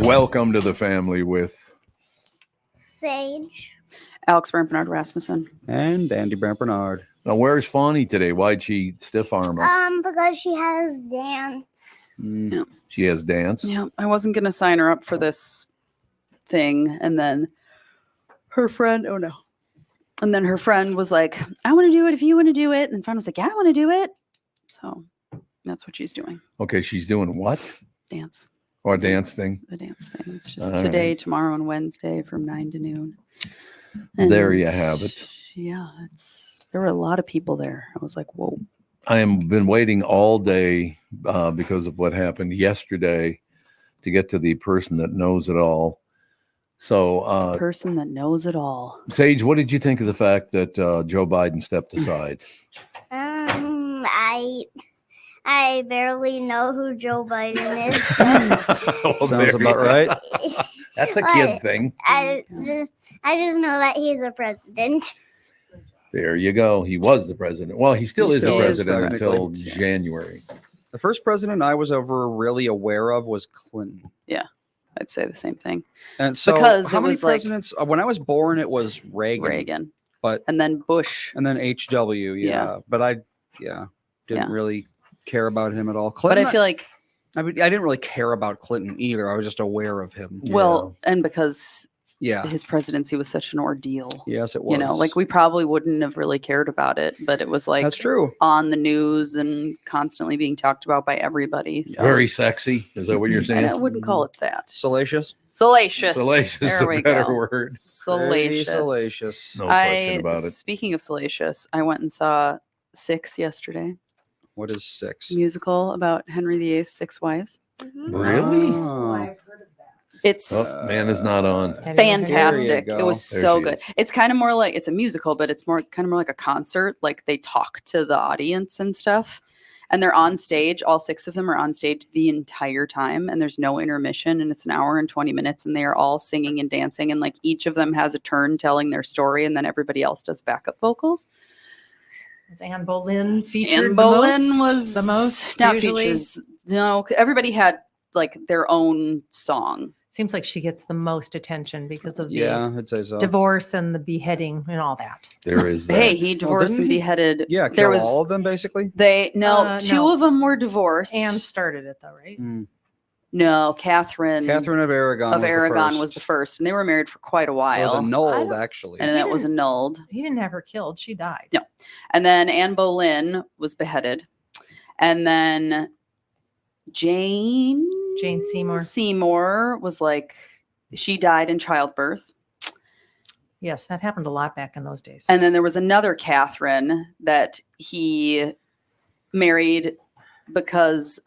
Welcome to the family with Sage. Alex Bernard Rasmussen. And Andy Brant Bernard. Now, where's Fawny today? Why'd she stiff arm us? Because she has dance. Yeah. She has dance. Yeah, I wasn't gonna sign her up for this thing, and then her friend. Oh no! And then her friend was like, "I want to do it if you want to do it." And the friend was like, "Yeah, I want to do it." So that's what she's doing. Okay, she's doing what? Dance. Or a dance thing? A dance thing. It's just today, tomorrow, and Wednesday from 9 to noon. There you have it. Yeah, there were a lot of people there. I was like, whoa. I have been waiting all day because of what happened yesterday to get to the person that knows it all. So, Person that knows it all. Sage, what did you think of the fact that Joe Biden stepped aside? I barely know who Joe Biden is. Well, Sounds about right. That's a kid thing. I just know that he's a president. There you go. He was the president. Well, he still is the president until technically. January. The first president I was ever really aware of was Clinton. Yeah, I'd say the same thing. And so Because how it many was like- presidents? When I was born, it was Reagan. But and then Bush. and then HW, yeah. But I didn't really care about him at all. Clinton, But I feel like, I didn't really care about Clinton either. I was just aware of him. well, and because Yeah. his presidency was such an ordeal. Yes, it was. You know, like we probably wouldn't have really cared about it, but it was like That's true. on the news and constantly being talked about by everybody. So. Very sexy. Is that what you're saying? And I wouldn't call it that. Salacious. Salacious. Salacious is There a we better go. word. Very Salacious. salacious. No question about it. Speaking of salacious, I went and saw Six yesterday. What is 6? Musical about Henry VIII's 6 wives. Really? Oh. It's Oh, man is not on. fantastic. There It you was go. so There she good. is. It's kind of more like, it's a musical, but it's kind of more like a concert. Like they talk to the audience and stuff. And they're on stage. All 6 of them are on stage the entire time. And there's no intermission. And it's an hour and 20 minutes. And they are all singing and dancing. And like each of them has a turn telling their story. And then everybody else does backup vocals. Was Anne Boleyn featured? Anne Boleyn was the most. Not Usually. features. No, everybody had like their own song. Seems like she gets the most attention because of the Yeah, I'd say so. divorce and the beheading and all that. There is that. Hey, he divorced didn't and he? beheaded. Yeah, there kill was all of them basically. no. 2 no. of them were divorced. Anne started it though, right? No, Catherine. Catherine of Aragon. Was the first, and they were married for quite a It while. was annulled, don't- actually. and that was annulled. He didn't have her killed. She died. No. And then Anne Boleyn was beheaded. And then Jane Seymour. was like, she died in childbirth. Yes, that happened a lot back in those days. And then there was another Catherine that he married because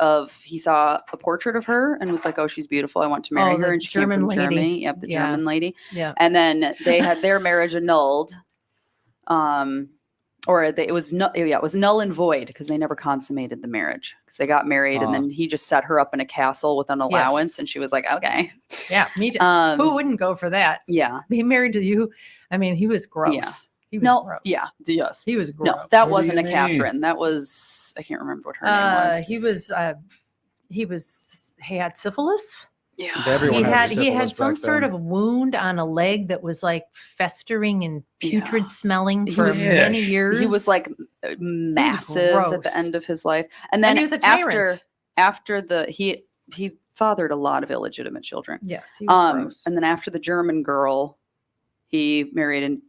he saw a portrait of her and was like, oh, she's beautiful. I want to marry her. the And she German came from lady. Germany. Yep, the Yeah. German lady. Yeah. And then they had their marriage annulled. It was null and void because they never consummated the marriage because they got married and then he just set her up in a castle with an allowance Yes. and she was like, okay. Yeah, me too. Um, Who wouldn't go for that? Yeah. Be married to you. I mean, he was gross. Yeah. He was No. gross. Yeah. Yes. He was gross. No, that What do wasn't a you mean? Catherine. That was, I can't remember what her name was. He had syphilis. Yeah. Everyone He had had syphilis some back sort then. of wound on a leg that was like festering and putrid Yeah. smelling He for was- many years. He was like massive at the gross. end of his life. And then he was a tyrant. after he fathered a lot of illegitimate children. Yes, he was gross. And then after the German girl, he married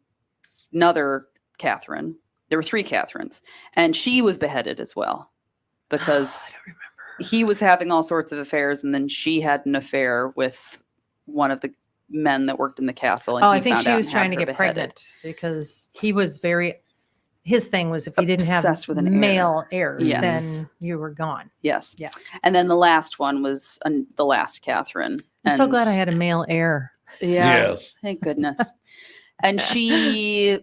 another Catherine. There were 3 Catherines, and she was beheaded as well because I don't remember. he was having all sorts of affairs, and then she had an affair with one of the men that worked in the castle. And Oh, he I think found she out was and had trying to her get beheaded. pregnant because he was his thing was if you didn't have Obsessed with an heir. male heirs, Yes. then you were gone. Yes. Yeah. And then the last one was the last Catherine. I'm so And- glad I had a male heir. Yeah. Yes. Thank goodness. And she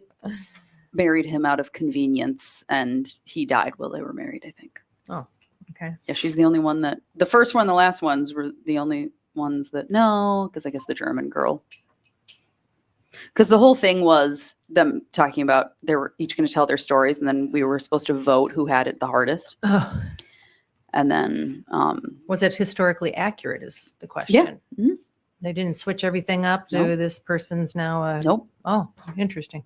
married him out of convenience, and he died while they were married, I think. Oh, okay. Yeah, she's the only one the first one, the last ones were the only ones that, no, because I guess the German girl. Because the whole thing was them talking about they were each going to tell their stories, and then we were supposed to vote who had it the hardest. Oh, And then, was it historically accurate is the question. Mhm. They didn't switch everything up to Nope. this person's now. Nope. Oh, interesting.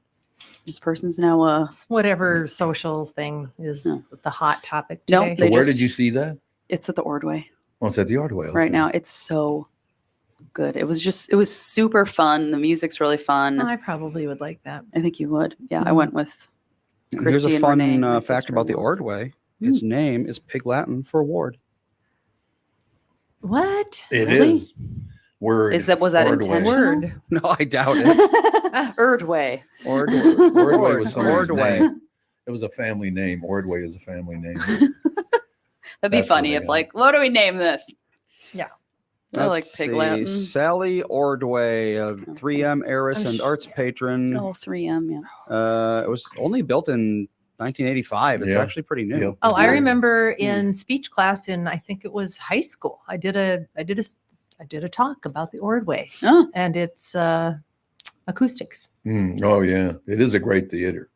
This person's now Whatever social thing is No. the hot topic Nope, today. So they where just- did you see that? it's at the Ordway Oh, it's at the Ordway. right okay. now. It's so good. It was super fun. The music's really fun. I probably would like that. I think you would. Yeah, I Mhm. went with And here's Christy a and fun Renee, my fact about the sister-in-laws. Ordway. Its name is Pig Latin for ward. What? It Really? is. Word. was that Ordway. intentional? Word. No, I doubt it. Ordway. Ordway was somebody's Ordway. name. It was a family name. Ordway is a family name. That'd be That's funny what if they like, what do we name this? Yeah. I like Let's Pig see. Latin. Sally Ordway, 3M heiress I'm and sure- arts patron. Oh, 3M, yeah. It was only built in 1985. It's Yeah. actually pretty new. Yep. Oh, I Yeah. remember in speech class in I think it was high school. I did a talk about the Ordway Oh, and its acoustics. Oh yeah, it is a great theater.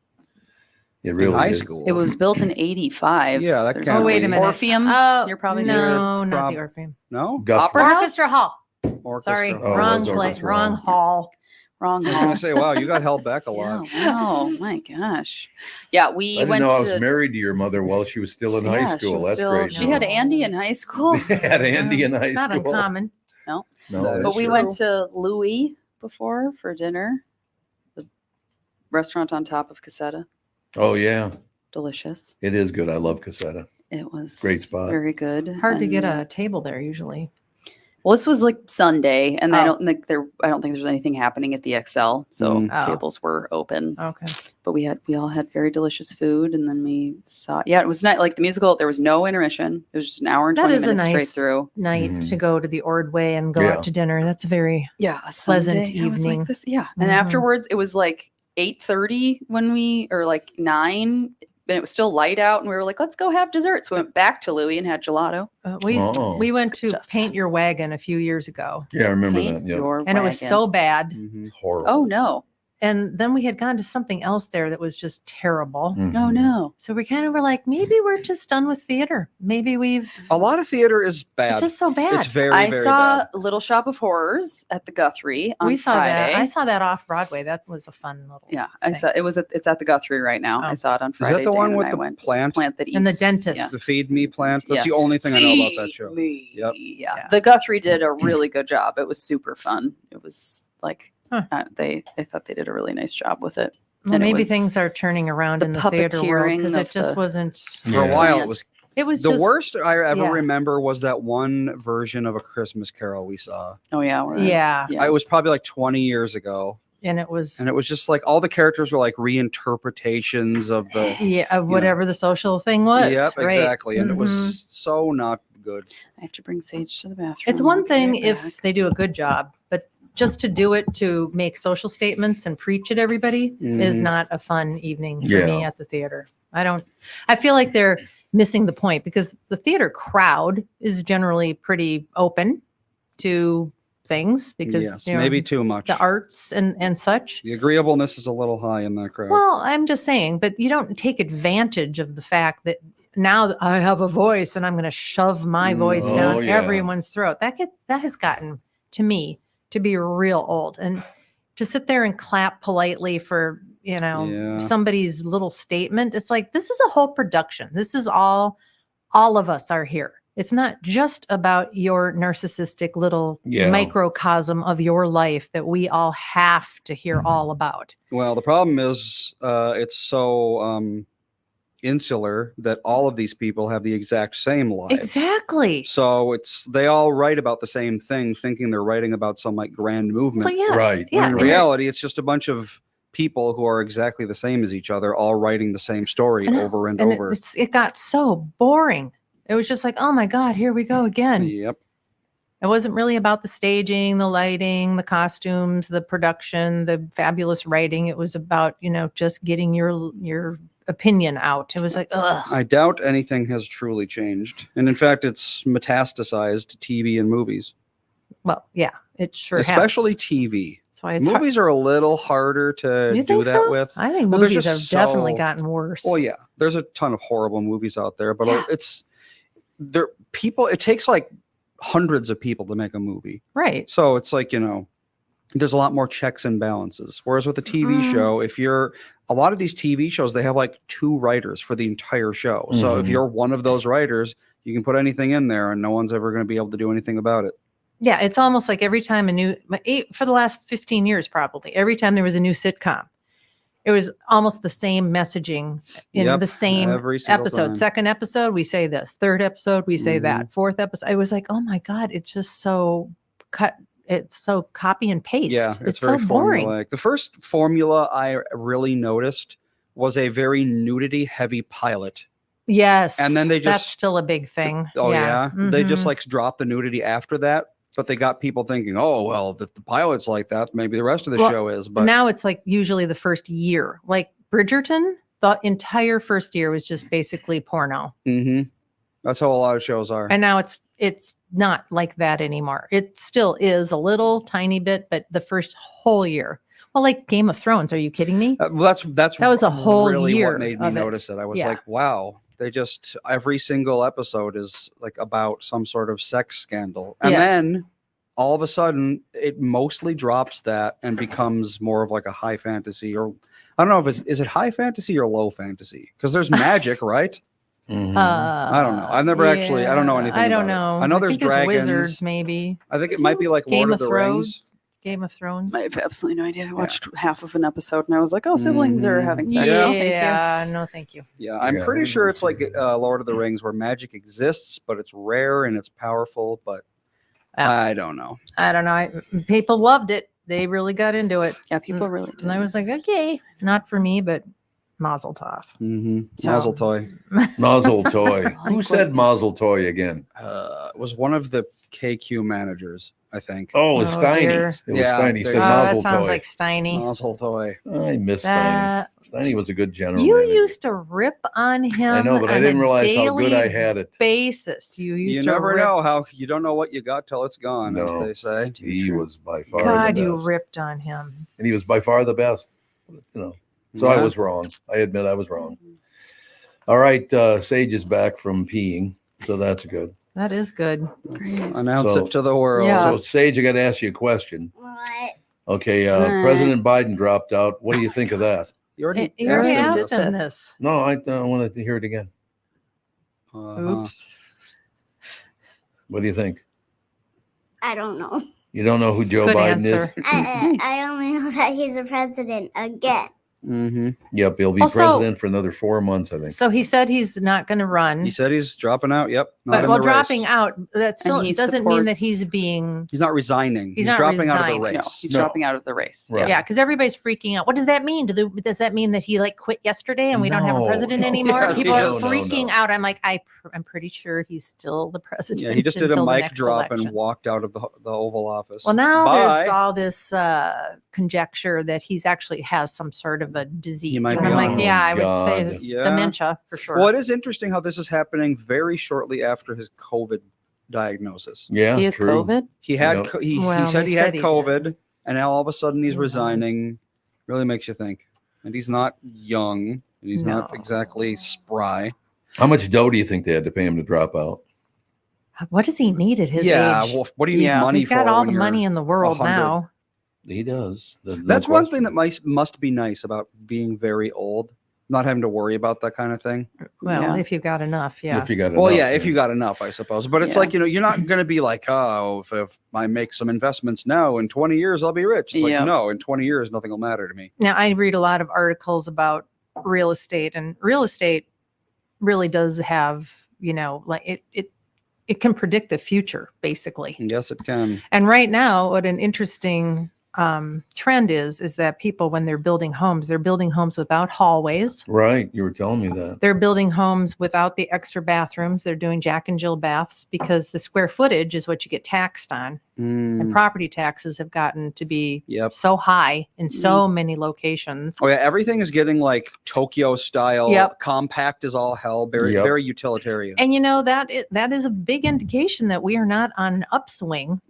It really in high is. school. it was built in 85. Yeah, that There's can't Oh, wait a be- minute. Orpheum? Oh, You're probably no, not prob- the Orpheum. No? Guthrie. Opera House? Orchestra Hall. Orchestra Sorry, Hall. Oh, it wrong was place, Orchestra wrong Hall. hall. Wrong I was gonna hall. say, wow, you got held back a Yeah, lot. wow, my gosh. Yeah, we I didn't went know I to. was married to your mother while she was still in yeah, high she school. was That's still- great. She had Andy in high school. had Andy in high It's not school. uncommon. No, That that's But we true. went to Louis before for dinner. The restaurant on top of Casetta. Oh yeah, Delicious. it is good. I love Casetta. It was Great spot. Very good. Hard to get And, a table there usually. Well, this was like Sunday, and I Oh. don't think there's anything happening at the XL, so Mm. Oh. tables were open. Okay. But we all had very delicious food, and then we saw. Yeah, it was not like the musical. There was no intermission. It was just an hour and That 20 is a minutes straight nice- through. Night Mhm. to go to the Ordway and go Yeah. out to dinner. That's a very Yeah, a Pleasant Sunday. I was evening. like this, yeah, and Mhm. afterwards it was like 8:30 or like 9. And it was still light out, and we were like, let's go have dessert. So we went back to Louis and had gelato. Oh. we went Good to stuff. Paint Your Wagon a few years ago, Yeah, I remember Paint that. Yeah, your and it was wagon. so bad. Mhm. it's horrible. Oh no! And then we had gone to something else there that was just terrible. Mhm. Oh no! So we kind of were like, maybe we're just done with theater. Maybe we've A lot of theater is bad. it's just so bad. It's very, I very saw bad. Little Shop of Horrors at the Guthrie on we saw Friday. that. I saw that off Broadway. That was a fun little. Yeah, I thing. saw it was. It's at the Guthrie right now. I Oh. saw it on that Friday. the Dan one and with I the went. plant? that eats. And the dentist. yes. The Feed Me plant. That's Yeah. the only thing I know about that Feed show. me. Yep. Yeah. The Guthrie did a really good job. It was super fun. It was like Huh. they thought they did a really nice job with it. Well, And it maybe was things are turning around the in the theater world because puppeteering it of just the- wasn't. For Yeah. a while, Plant. it was It was the just, worst I ever yeah. remember was that one version of A Christmas Carol we saw. Oh yeah. We're, Yeah, Yeah. It was probably like 20 years ago. and it was And it was just like all the characters were like reinterpretations of the. of whatever the social thing was. Yep, right? exactly. And it was Mhm. so not good. I have to bring Sage to the bathroom. It's I'll one be thing right if back. they do a good job, but just to do it to make social statements and preach at everybody is Mhm. not a fun evening for me Yeah. at the theater. I feel like they're missing the point because the theater crowd is generally pretty open to things because Yes, you know, maybe too much. the arts and such. The agreeableness is a little high in that crowd. Well, I'm just saying, but you don't take advantage of the fact that now I have a voice and I'm going to shove my voice Oh, down yeah. everyone's throat. That has gotten to me to be real old, and to sit there and clap politely for Yeah. somebody's little statement. It's like this is a whole production. This is all of us are here. It's not just about your narcissistic little Yeah. microcosm of your life that we all have to hear all about. Well, the problem is it's so insular that all of these people have the exact same lives. Exactly. So they all write about the same thing, thinking they're writing about some like grand movement. Well, yeah. Right. Yeah. When in and it- reality, it's just a bunch of people who are exactly the same as each other, all writing the same story And- over and and over. it got so boring. It was just like, oh my God, here we go again. Yep. It wasn't really about the staging, the lighting, the costumes, the production, the fabulous writing. It was about, just getting your opinion out. It was like, ugh. I doubt anything has truly changed. And in fact, it's metastasized to TV and movies, Well, yeah, it sure especially has. TV. That's why it's hard. Movies are a little harder to You do think that so? with. I think Well, they're movies have just definitely so- gotten worse. Well, yeah, there's a ton of horrible movies out there, but Yeah. it's there. People, it takes like hundreds of people to make a movie. Right. So it's like, there's a lot more checks and balances. Whereas with a TV show, a lot of these TV shows, they have like 2 writers for the entire show. So if you're one of those writers, you can put anything in there and no one's ever going to be able to do anything about it. Yeah, it's almost like every time for the last 15 years, probably, every time there was a new sitcom, it was almost the same messaging in the same every single episode. time. Second episode, we say this. Third episode, we say that. Fourth episode, I was like, oh my God, it's just so cut. It's so copy and paste. Yeah, it's so very boring. formulaic. The first formula I really noticed was a very nudity heavy pilot. Yes. And then they that's just- still a big thing. Oh yeah. They just Mhm. like dropped the nudity after that. But they got people thinking, oh, well, if the pilot's like that, maybe the rest of the show is. But now it's like usually the first year. Like Bridgerton, the entire first year was just basically porno. That's how a lot of shows are. And now it's not like that anymore. It still is a little tiny bit, but the first whole year. Well, like Game of Thrones, are you kidding me? Well, that was a whole really year what made me of it. notice it. I was Yeah. like, wow, they just every single episode is like about some sort of sex scandal, and Yes. then all of a sudden it mostly drops that and becomes more of like a high fantasy, or I don't know if is it high fantasy or low fantasy, because there's magic, right? I don't know. I've never actually. I don't know anything. I don't about it. know. I know there's think dragons. wizards, maybe. I think it might be like Game Lord of of the Thrones. Rings. Game of Thrones. I have absolutely no idea. I watched half of an episode and I was like, oh, siblings are having sex. Yeah. No, thank you. Yeah, no, thank you. Yeah, I'm Yeah, pretty I sure know it's like Lord of the Rings, where magic exists, but it's rare and it's powerful. But I don't know. I don't know. People loved it. They really got into it. Yeah, people really do. And I was like, okay, not for me, but Mazel tov. So- Mazel toy Mazel toy. Who said mazel toy again? was one of the KQ managers, I think. Oh, it was Oh, Steiny. dear. It was Yeah, Steiny. He there said you go. Oh, mazel that sounds toy. like Steiny. Mazel toy. I miss Steiny. That, Steiny was a good general you manager. used to rip on him. I know, but I on didn't a realize how good I daily had it. basis. You used You to never rip. know how you don't know what you got till it's gone, as No. they say. He was by far God, the you best. ripped on him. And he was by far the best. So I Yeah. was wrong. I admit I was wrong. All right, Sage is back from peeing, so that's good. That is good. Announce So- it to the world. Yeah. So Sage, I got to ask you a question. What? Okay, Alright. President Biden dropped out. What do you think of that? You already You already him asked him this. No, I wanted to hear it again. Uh-huh. Oops. What do you think? I don't know. You don't know who Joe Good Biden answer. is? I only know that he's a president again. Yep, he'll be Also- president for another 4 months, I think. So he said he's not going to run. He said he's dropping out. Yep. Not But in while the race. dropping out, that still he doesn't mean that supports- he's being. He's not resigning. He's not dropping out of the resigning. race. No, he's No. dropping out of the race. Right. Yeah, because everybody's freaking out. What does that mean? Does that mean that he like quit yesterday and we don't have a No, president no. anymore? Yes, People he are does. freaking No. out. I'm like, I'm pretty sure he's still the president. Yeah, he just did a until the mic next drop election. and walked out of the Oval Office. Well, now Bye. there's all this conjecture that he's actually has some sort of a disease. might And be I'm like, on. yeah, I would God. say Yeah. dementia for sure. Well, it is interesting how this is happening very shortly after his COVID diagnosis. Yeah, He has true. COVID. He had know- he Well, said they he said had he COVID, did. and now all of a sudden he's Who knows? resigning. Really makes you think. And he's not young. And he's not No. exactly spry. How much dough do you think they had to pay him to drop out? What does he need at his Yeah. age? Well, what do you need Yeah. money He's for? got all when the you're money in the world 100? now. He does. No That's one question. thing that must be nice about being very old, not having to worry about that kind of thing. Well, Yeah. if you've got enough, yeah. If you got Well, enough, yeah, if you got enough, I suppose. But it's Yeah. like, you're not going to be like, oh, if I make some investments now, in 20 years, I'll be rich. It's Yeah. like, no, in 20 years, nothing will matter to me. Now, I read a lot of articles about real estate, and real estate really does have, like it can predict the future, basically. Yes, it can. And right now, what an interesting trend is that people, when they're building homes without hallways. right, you were telling me that. They're building homes without the extra bathrooms. They're doing Jack and Jill baths because the square footage is what you get taxed on. And property taxes have gotten to be Yep. so high in so many locations. Oh yeah, everything is getting like Tokyo style. Yep. Compact is all hell. Very, Yep. very utilitarian. And that is a big indication that we are not on an upswing.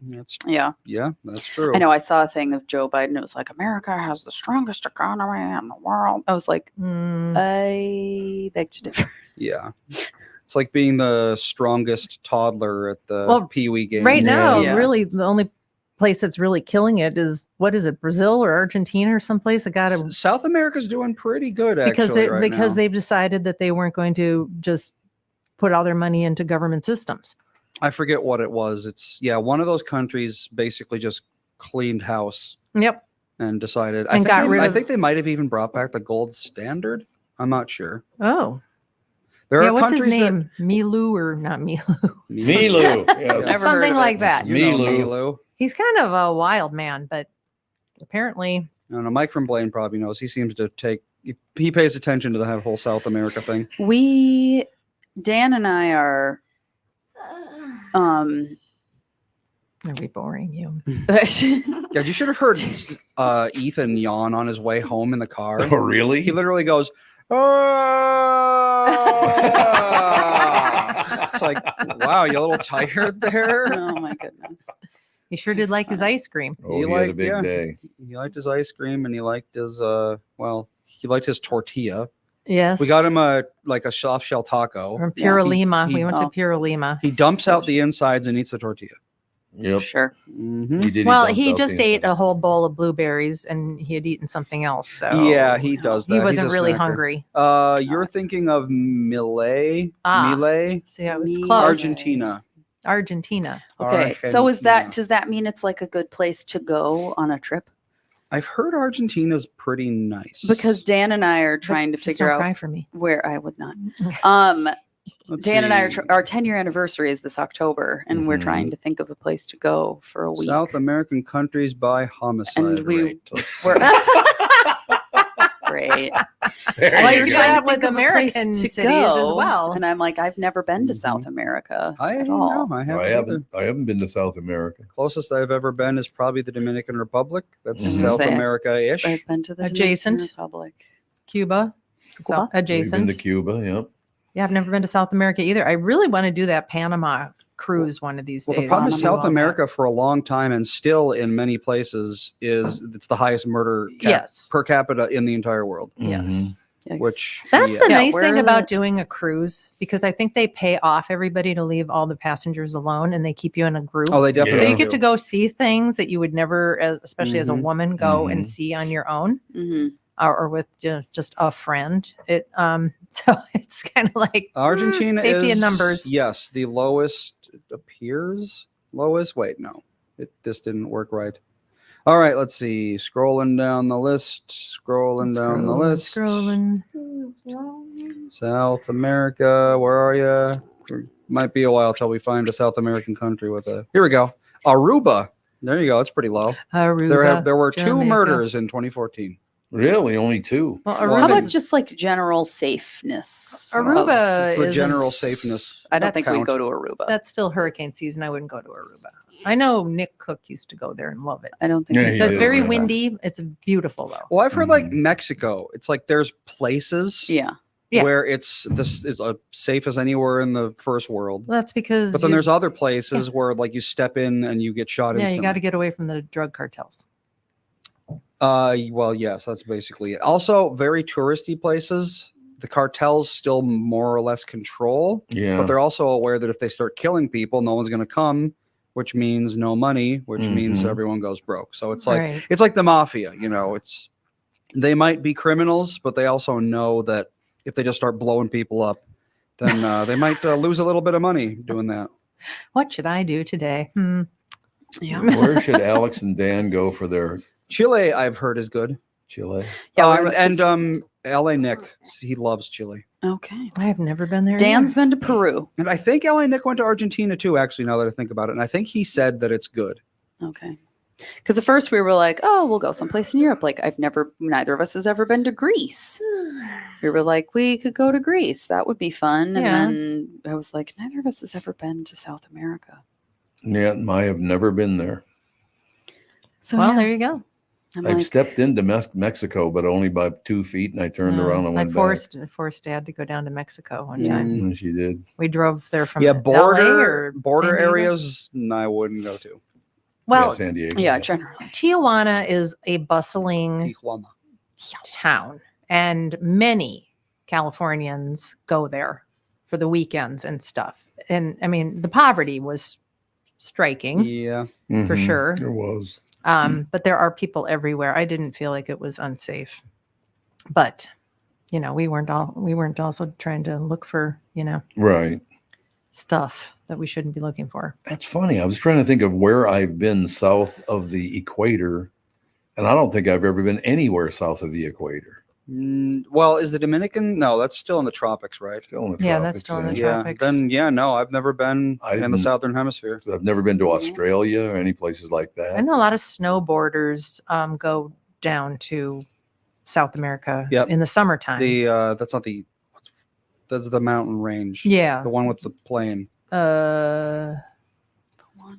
Yeah. Yeah, that's true. I know. I saw a thing of Joe Biden. It was like, America has the strongest economy in the world. I was like, Mm, I beg to differ. Yeah. It's like being the strongest toddler at the Well, Pee Wee game. Right now, Yeah. really, the only place that's really killing it is, what is it, Brazil or Argentina or someplace that got it South America's doing pretty good, because actually, they right because now. they've decided that they weren't going to just put all their money into government systems. I forget what it was. It's one of those countries basically just cleaned house Yep. and decided. And got rid I of- think they might have even brought back the gold standard. I'm not sure. Oh, There yeah. are What's his countries name? Milu or not Milu? Milu. Yeah. Never heard Something of like it. that. You know Milu. Milu. He's kind of a wild man, but apparently, I don't know. Mike from Blaine probably knows. He seems to he pays attention to the whole South America thing. Dan and I are are we boring you? Yeah, you should have heard Ethan yawn on his way home in the car. Oh, really? He literally goes, "Ah!" It's like, wow, you a little tired there. oh my goodness. He sure did like his ice cream. Oh, He he had a liked- big yeah. day. He liked his ice cream and he liked his he liked his tortilla. Yes. We got him a soft shell taco. from Pura He- Lima. he- We went to Oh. Pura Lima. He dumps out the insides and eats the tortilla. Yep. Sure. Mhm. He did. Well, dumped he out just the ate inside. a whole bowl of blueberries and he had eaten something else. So Yeah, he does that. He He's wasn't a really snacker. hungry. You're thinking of Millet. Ah. Millet, See, I was Me- close. Argentina. Argentina. Okay. So Argentina. does that mean it's like a good place to go on a trip? I've heard Argentina's pretty nice. Because Dan and I are trying to Just figure don't out cry for me. where I would not. Let's Dan and I see. our 10-year anniversary is this October, and we're Mhm. trying to think of a place to go for a week. South American countries by homicide And we- rate. Let's We're see. great. There And Well, you you we're go. do trying that to with think of a place American to cities as go, well. And I'm like, I've never been to Mhm. South America I at don't all. know. I I haven't. haven't. I haven't been to South America. Closest I've ever been is probably the Dominican Republic. That's Mhm. South Say I've- America-ish. I've been to the Adjacent. Dominican Republic. Cuba. Cuba? So, We've been adjacent. to Cuba. Yep. Yeah, I've never been to South America either. I really want to do that Panama cruise one of these Well, days. the problem I is wanna do South all that. America for a long time and still in many places is it's the highest murder Yes. per capita in the entire world. Yes. Mhm. Yikes. Which That's the Yeah, nice thing we're- about doing a cruise because I think they pay off everybody to leave all the passengers alone and they keep you in a group. oh, they definitely So you Yeah. get to go see things that you would never, especially as a Mhm. woman, go and Mhm. see on your own Mhm. or with just a friend. It so it's kind of like Argentina safety is in numbers. Yes, the lowest it appears. Lowest? Wait, no. This didn't work right. All right, let's see. Scrolling down the list. Scrolling down the list. Scrolling. South America, where are you? Might be a while till we find a South American country with a. Here we go. Aruba. There you go. It's pretty low. Aruba. There were two Jamaica. murders in 2014. Really, only two. Well, Well, How Aruba. about just like general safeness? Aruba For isn't- general safeness. I don't think we'd count. go to Aruba. That's still hurricane season. I wouldn't go to Aruba. I know Nick Cook used to go there and love it. I don't think. Yeah, we he So should it's did, very yeah. windy. It's beautiful though. Well, I've heard like Mhm. Mexico. It's like there's places Yeah. Yeah. where it's this is safe as anywhere in the first world. Well, that's because But then you- there's other places where like you step in and you get shot yeah, instantly. you got to get away from the drug cartels. Well, yes, that's basically it. Also, very touristy places. The cartels still more or less control, Yeah. but they're also aware that if they start killing people, no one's going to come, which means no money, which means Mhm. everyone goes broke. So it's like Right. it's like the mafia. They might be criminals, but they also know that if they just start blowing people up, then they might lose a little bit of money doing that. What should I do today? Yeah. Where should Alex and Dan go for their Chile, I've heard, is good. Chile? Yeah. LA Nick, he loves Chile. Okay. I have never been there. Dan's either. been to Peru. And I think LA Nick went to Argentina too, actually, now that I think about it. And I think he said that it's good. Okay. Because at first we were like, oh, we'll go someplace in Europe. Like neither of us has ever been to Greece. We were like, we could go to Greece. That would be fun. And Yeah. then I was like, neither of us has ever been to South America. Yeah, I have never been there. So Well, yeah, there you go. I'm I've like, stepped into Mexico, but only by 2 feet, and I turned No, around and I went forced Dad to go down to Mexico one Yeah. time. back. And she did. We drove there from Yeah, LA border or San Diego. areas, no, I wouldn't go to. Well, Yeah, San Diego. yeah, generally. Tijuana is a bustling Tijuana. town, and many Californians go there for the weekends and stuff. And I mean, the poverty was striking Yeah. for Mhm. sure. There was. But there are people everywhere. I didn't feel like it was unsafe, but we weren't also trying to look for, Right. stuff that we shouldn't be looking for. That's funny. I was trying to think of where I've been south of the equator, and I don't think I've ever been anywhere south of the equator. Well, is the Dominican? No, that's still in the tropics, right? Still in the Yeah, tropics, that's still in the Yeah. tropics. Then no, I've never been I in the didn't- southern hemisphere. I've never been to Australia or any places like that. I know a lot of snowboarders go down to South America Yep. in the summertime. That's not the. That's the mountain range. Yeah. The one with the plane. Uh,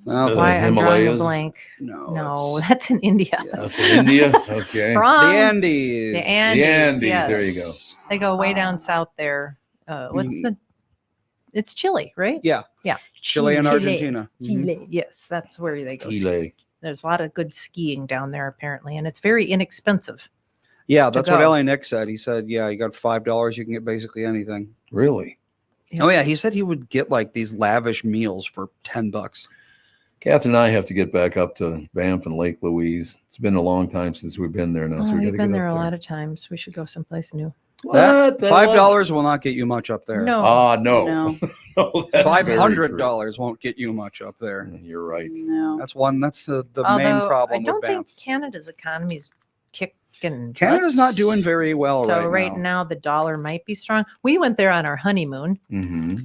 No, why I'm drawing a Himalayas? blank. no, No, that's in India. yeah. That's in India. Okay. Wrong. The Andes. The Andes. The Andes, Yes. there you go. They go way down south there. It's Chile, right? Yeah. Yeah. Chile and Argentina. Mhm. Chile. Yes, that's where they go. ski. Chile. There's a lot of good skiing down there apparently, and it's very inexpensive. Yeah, that's what go. LA Nick said. He said, yeah, you got $5, you can get basically anything. Really? Yeah. Oh yeah, he said he would get like these lavish meals for $10. Catherine and I have to get back up to Banff and Lake Louise. It's been a long time since we've been there now, so we got We've to been get there up a there. lot of times. We should go someplace new. What? the hell? $5 will not get you much up there. No. Ah, no. No. No, that's very $500 won't get you much up there. true. You're right. No. That's the main Although, problem I don't with Banff. think Canada's economy is kicking. Canada's butt. not doing very well So right now. the dollar might be strong. We went there on our honeymoon Mm-hmm.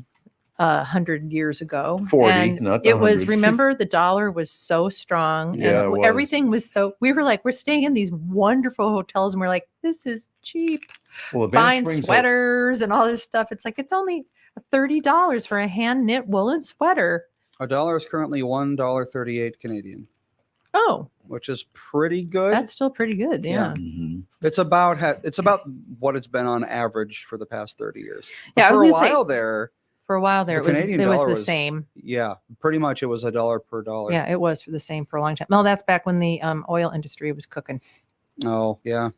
100 years ago. 40, and not the it was 100. remember the dollar was so strong Yeah, and it was. everything was so we were like we're staying in these wonderful hotels and we're like this is cheap. Well, the Banff Buying Springs sweaters and all this stuff. It's like it's only $30 for a hand knit woolen sweater. Our dollar is currently $1.38 Canadian, Oh, which is pretty good. that's still pretty good. Yeah. Mhm. It's about what it's been on average for the past 30 years. Yeah, I for was a gonna say- while there, For a while there, The Canadian it was dollar the was- same. yeah, pretty much it was $1 per dollar. Yeah, it was for the same for a long time. No, that's back when the oil industry was cooking. Oh, yeah.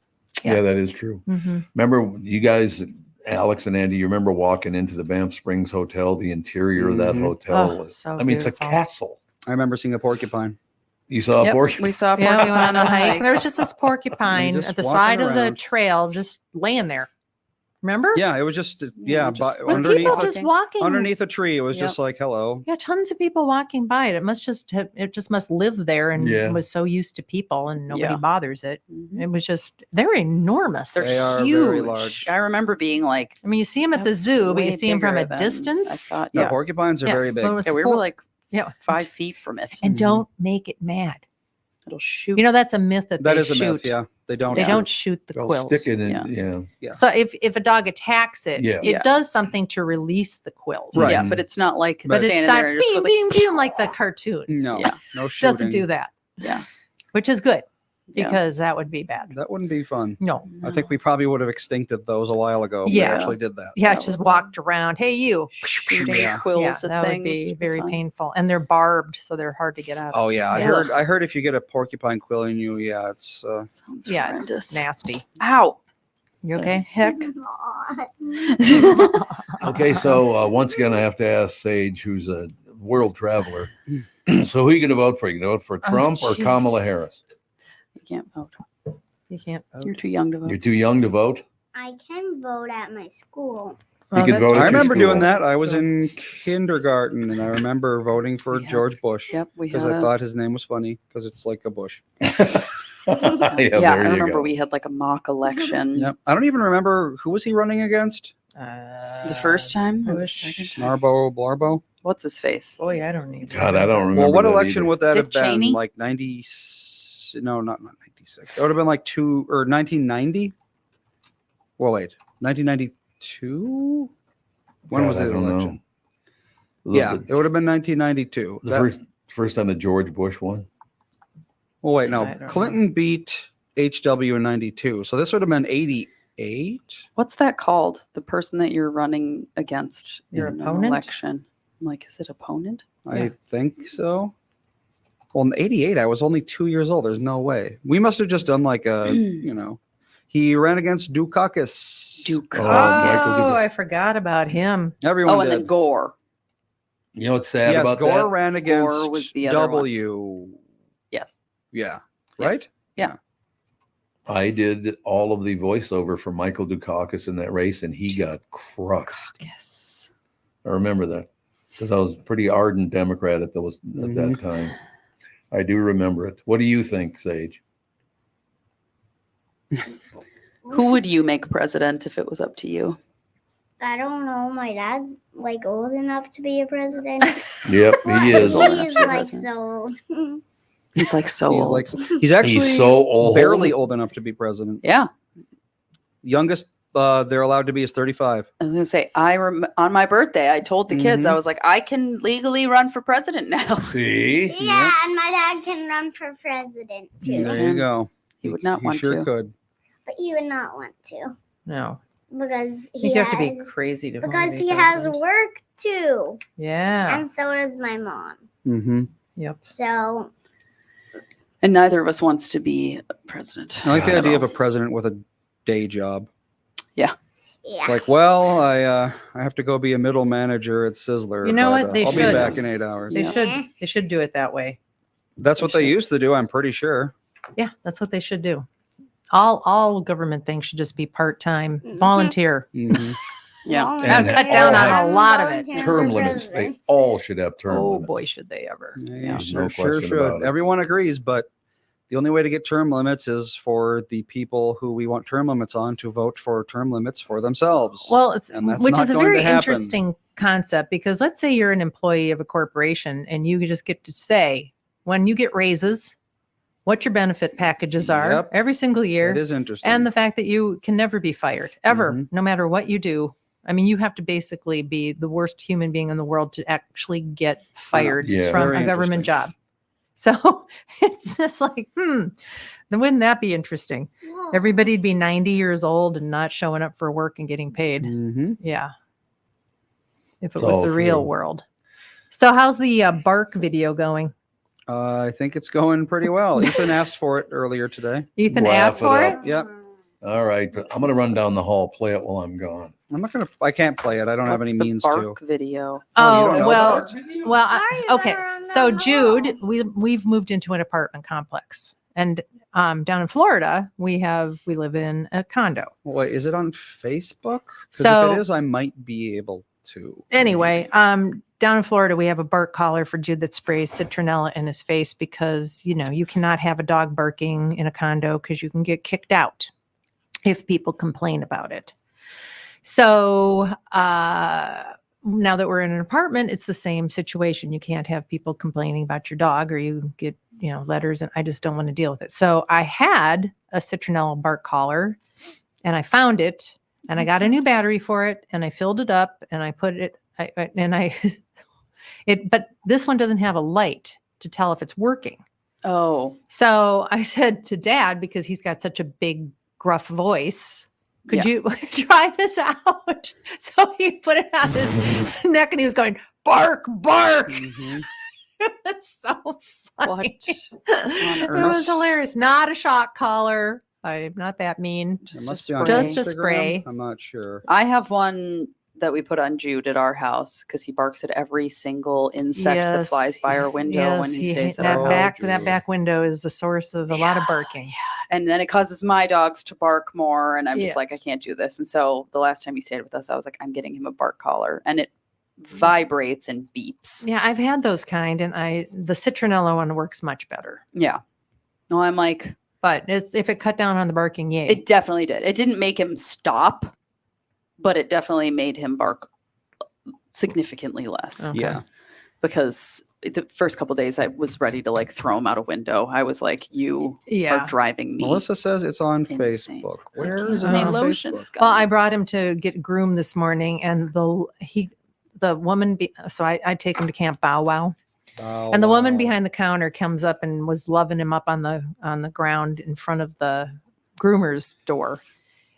Yeah. Yeah, that is true. Mm-hmm. Remember, you guys, Alex and Andy, you remember walking into the Banff Springs Hotel? The interior of that Mhm. hotel Oh, was, so I mean, it's a beautiful. castle. I remember seeing a porcupine. You saw a Yep, porcupine? we saw a Yeah, we went on a porcupine hike. There was just this porcupine just at the walking side of the around. trail, just laying there. Remember? Yeah, it was just Yeah, but just When underneath people walking. just walking. underneath a tree, it was Yep. just like hello. Yeah, tons of people walking by it. It just must live there and Yeah. was so used to people and nobody Yeah. bothers it. Mhm. It was just they're enormous. They're They are huge. very large. I remember being like, I mean, you see them at the That's zoo, but you way see them from bigger a than I distance. thought. No, Yeah. porcupines are Yeah, very big. well, it's Yeah, we full- were like Yeah. 5 feet from it. And Mhm. don't make it mad. It'll shoot. You know, that's a myth that That they is a shoot. myth. Yeah, they don't. They Yeah. don't shoot the They'll quills. stick it in. Yeah. Yeah. So if a dog attacks it, Yeah. it Yeah. does something to release the quills. Right. Yeah, but it's not like But But standing it's not there and it just beam, goes like, beam, beam like the cartoons. No, Yeah. no shooting. Doesn't do that. Yeah. Which is good Yeah. because that would be bad. That wouldn't be fun. No. I think we probably would have extincted those a while ago if Yeah. we actually did that. Yeah, That just would- walked around. Hey, you. shooting Yeah. quills Yeah, at that things. would be very fun. painful. And they're barbed, so they're hard to get out. Oh yeah, I Yeah. heard if you get a porcupine quill in you, yeah, it's Sounds Yeah, horrendous. it's nasty. Ow. You okay? Heck. Okay, so once again, I have to ask Sage, who's a world traveler. So who are you going to vote for? You going to vote for Trump or Kamala Jesus. Harris? You can't vote. You can't vote. You're too young to vote. You're too young to vote? I can vote at my school. You can that's vote at true. I your remember school. doing that. I That's was true. in kindergarten and I remember voting for Yeah. George Bush Yep, we because had I a- thought his name was funny because it's like a bush. yeah, yeah, there I you remember go. we had like a mock election Yep. I don't even remember who was he running against. the first time or the Bush. second time. Snarbo, Blarbo. What's his face? Boy, I don't need. God, I don't remember. Well, what that election either. would that Dick have been? Cheney? Like 90? No, not 96. It would have been like 1990. Well, wait, 1992. When God, was I the don't know. election? The- Yeah, the- it would have been 1992. the That- first time that George Bush won. well, wait, I no. don't know. Clinton beat HW in 92. So this would have been 88. What's that called? The person that you're running against Your in an opponent? election. I'm like, is it opponent? I think so. Well, in 88, I was only 2 years old. There's no way. We must have just done like a, He ran against Dukakis. Oh, Michael Oh, Dukakis. I forgot about him. Everyone Oh, and did. then Gore. You know what's sad Yes, about Gore that? ran against was the other one. W. Yes. Yeah. Yes. Right? Yeah. I did all of the voiceover for Michael Dukakis in that race, and he got crushed. Yes. I remember that because I was a pretty ardent Democrat at that time. I do remember it. What do you think, Sage? Who would you make president if it was up to you? I don't know. My dad's like old enough to be a president. Yep, he is. old enough He's to be like president. so old. He's like so He's old. like he's actually He's so old. barely old enough to be president. Yeah. Youngest they're allowed to be is 35. I was gonna say, on my birthday, I told the kids, I Mhm. was like, I can legally run for president now. See? Yeah, and my dad can run for president too, There you go. He would not want sure to. could. but he would not want to No, because he you has have to be crazy to. because wanna be he has president. work too, Yeah. and so does my mom. Mm-hmm. Yep. So And neither of us wants to be president. I like the at idea of all. a president with a day job. yeah, It's like, well, I have to go be a middle manager at Sizzler. You know but, what? They I'll should. be back in 8 hours. They Yeah. should do it that way. That's what they used to do. I'm pretty sure. Yeah, that's what they should do. All government things should just be part-time, Mhm. volunteer. Mhm. Yeah. That'll And cut down on all a lot of it. volunteering Term for limits. They president. all should have term Oh limits. boy, should they ever. Yeah, There's sure, no sure question about should. it. Everyone agrees, but the only way to get term limits is for the people who we want term limits on to vote for term limits for themselves. Well, it's, And that's which not is a going to very happen. interesting concept because let's say you're an employee of a corporation and you just get to say when you get raises, what your benefit packages are Yep. every single year, It is interesting. and the fact that you can never be fired ever, Mhm. no matter what you do. I mean, you have to basically be the worst human being in the world to actually get fired Yeah. from Very a government interesting. job. So it's just like, then wouldn't that be interesting? Whoa. Everybody'd be 90 years old and not showing up for work and getting paid. Mhm. Yeah. If it It's was all the real true. world. So how's the bark video going? I think it's going pretty well. Ethan asked for it earlier today. Ethan Laugh asked it for up. it? Yep. All right, but I'm going to run down the hall, play it while I'm gone. I can't play it. I don't have What's any the means to. bark video? Oh, you don't know well, about well, Why are you okay. gonna run So down the Jude, hall? we've moved into an apartment complex, and down in Florida, we live in a condo. Wait, is it on Facebook? Because So- if it is, I might be able to. Anyway, down in Florida, we have a bark collar for Jude that sprays citronella in his face because, you cannot have a dog barking in a condo because you can get kicked out if people complain about it. So now that we're in an apartment, it's the same situation. You can't have people complaining about your dog or you get, letters, and I just don't want to deal with it. So I had a citronella bark collar and I found it and I got a new battery for it and I filled it up and I put it, but this one doesn't have a light to tell if it's working. Oh, So I said to Dad, because he's got such a big, gruff voice, could Yeah. you try this out? So he put it on his neck and he was going, bark, bark. Mhm. It's so funny. what on It earth? was hilarious. Not a shock collar. I'm not that mean. It Just must a be on Just a Instagram. spray. I'm not sure. I have one that we put on Jude at our house because he barks at every single insect that flies by our window when he stays at that our Oh, house. that Jude. back window is the source of a lot of barking. And then it causes my dogs to bark more. And I'm just like, I Yes. can't do this. And so the last time he stayed with us, I was like, I'm getting him a bark collar. And it vibrates and beeps. Yeah, I've had those kind, and the citronella one works much better. Yeah. No, I'm like, But if it cut down on the barking, yay. it definitely did. It didn't make him stop, but it definitely made him bark significantly less. Okay. Yeah. Because the first couple days I was ready to like throw him out a window. I was like, you Yeah. are driving me. Melissa says it's on Insane. Facebook. Where is it How many on lotions Facebook? Well, I brought him to get groomed this morning, and the woman, so I take him to Camp Bow Wow, Oh, and the woman wow. behind the counter comes up and was loving him up on the ground in front of the groomer's door,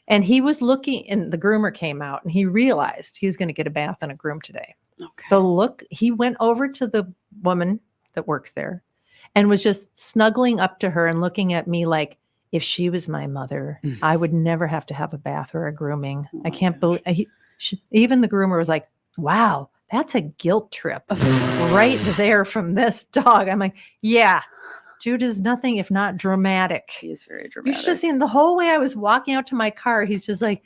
and he was looking, and the groomer came out, and he realized he was going to get a bath and a groom today. Okay. The look, he went over to the woman that works there, and was just snuggling up to her and looking at me like, if she was my mother, I would never have to have a bath or a grooming. I can't believe even the groomer was like, wow, that's a guilt trip right there from this dog. I'm like, yeah, Jude is nothing if not dramatic. He is very You dramatic. should have seen the whole way I was walking out to my car. He's just like,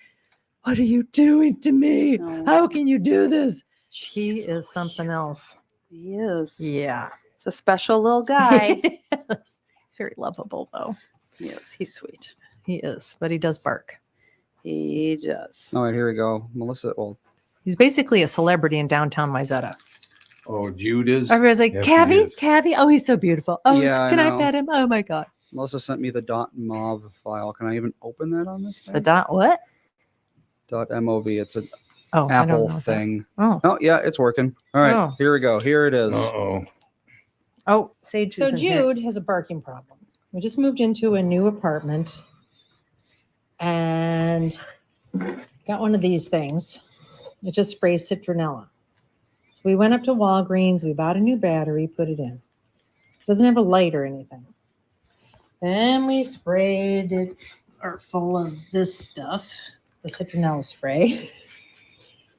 what are you doing to me? No. How can you do this? He Jeez is something else. He is. Yeah. It's a special little guy. He's very lovable, though. He is. He's sweet. He is, but he does bark. He does. All right, here we go. Melissa, well, He's basically a celebrity in downtown Wayzata. Oh, Jude is. Everybody's like, Yes, he Cavi, is. Cavi. Oh, he's so beautiful. Oh, Yeah, I can I know. pet him? Oh my God. Melissa sent me the .mov file. Can I even open that on this thing? The dot what? .mov. It's an Oh, I don't Apple know what that- thing. Oh, Oh, yeah, it's working. All right, Oh. here we go. Here it is. Uh-oh. oh, Sage. So isn't here. Jude has a barking problem. We just moved into a new apartment and got one of these things. It just sprays citronella. So we went up to Walgreens, we bought a new battery, put it in. Doesn't have a light or anything. Then we sprayed it or full of this stuff, the citronella spray.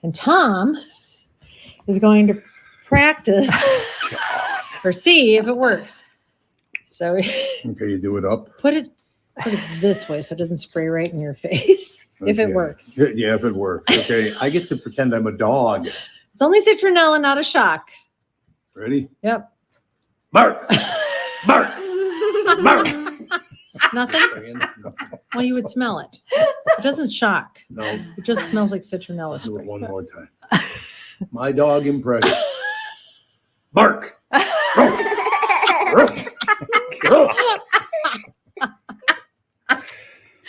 And Tom is going to practice or see if it works. So Okay, you do it up. put it this way so it doesn't spray right in your face if it Okay. works. Yeah, if it works. Okay, I get to pretend I'm a dog. It's only citronella, not a shock. Ready? Yep. Bark! Bark! Bark! Nothing? No, Well, you would smell it. It doesn't shock. no, It just smells like citronella do it spray. one more time. My dog impression. Bark! Ruff. Ruff.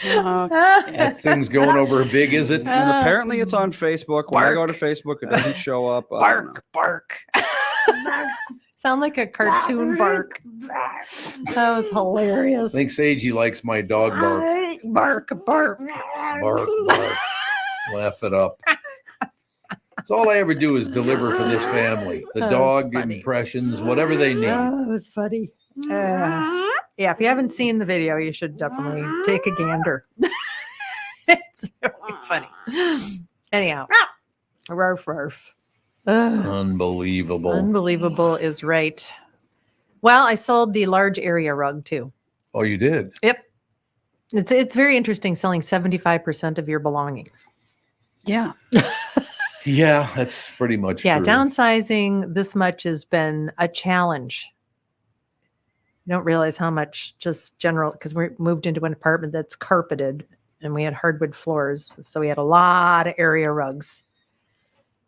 That thing's going over big, is it? And apparently it's on Facebook. When I go to Facebook, it doesn't show up. I don't know. Bark. Sound like a cartoon bark. That was hilarious. I think Sagey likes my dog bark. Bark, bark. Bark, bark. Laugh it up. That's all I ever do is deliver for this family. The That was dog funny. impressions, whatever they need. Oh, it was funny. Yeah, if you haven't seen the video, you should definitely take a gander. It's really funny. Anyhow, rarf, rarf. Ugh. Unbelievable. Unbelievable is right. Well, I sold the large area rug too. Oh, you did? Yep. It's very interesting selling 75% of your belongings. Yeah. Yeah, that's pretty much Yeah, true. downsizing this much has been a challenge. You don't realize how much just general, because we moved into an apartment that's carpeted and we had hardwood floors. So we had a lot of area rugs.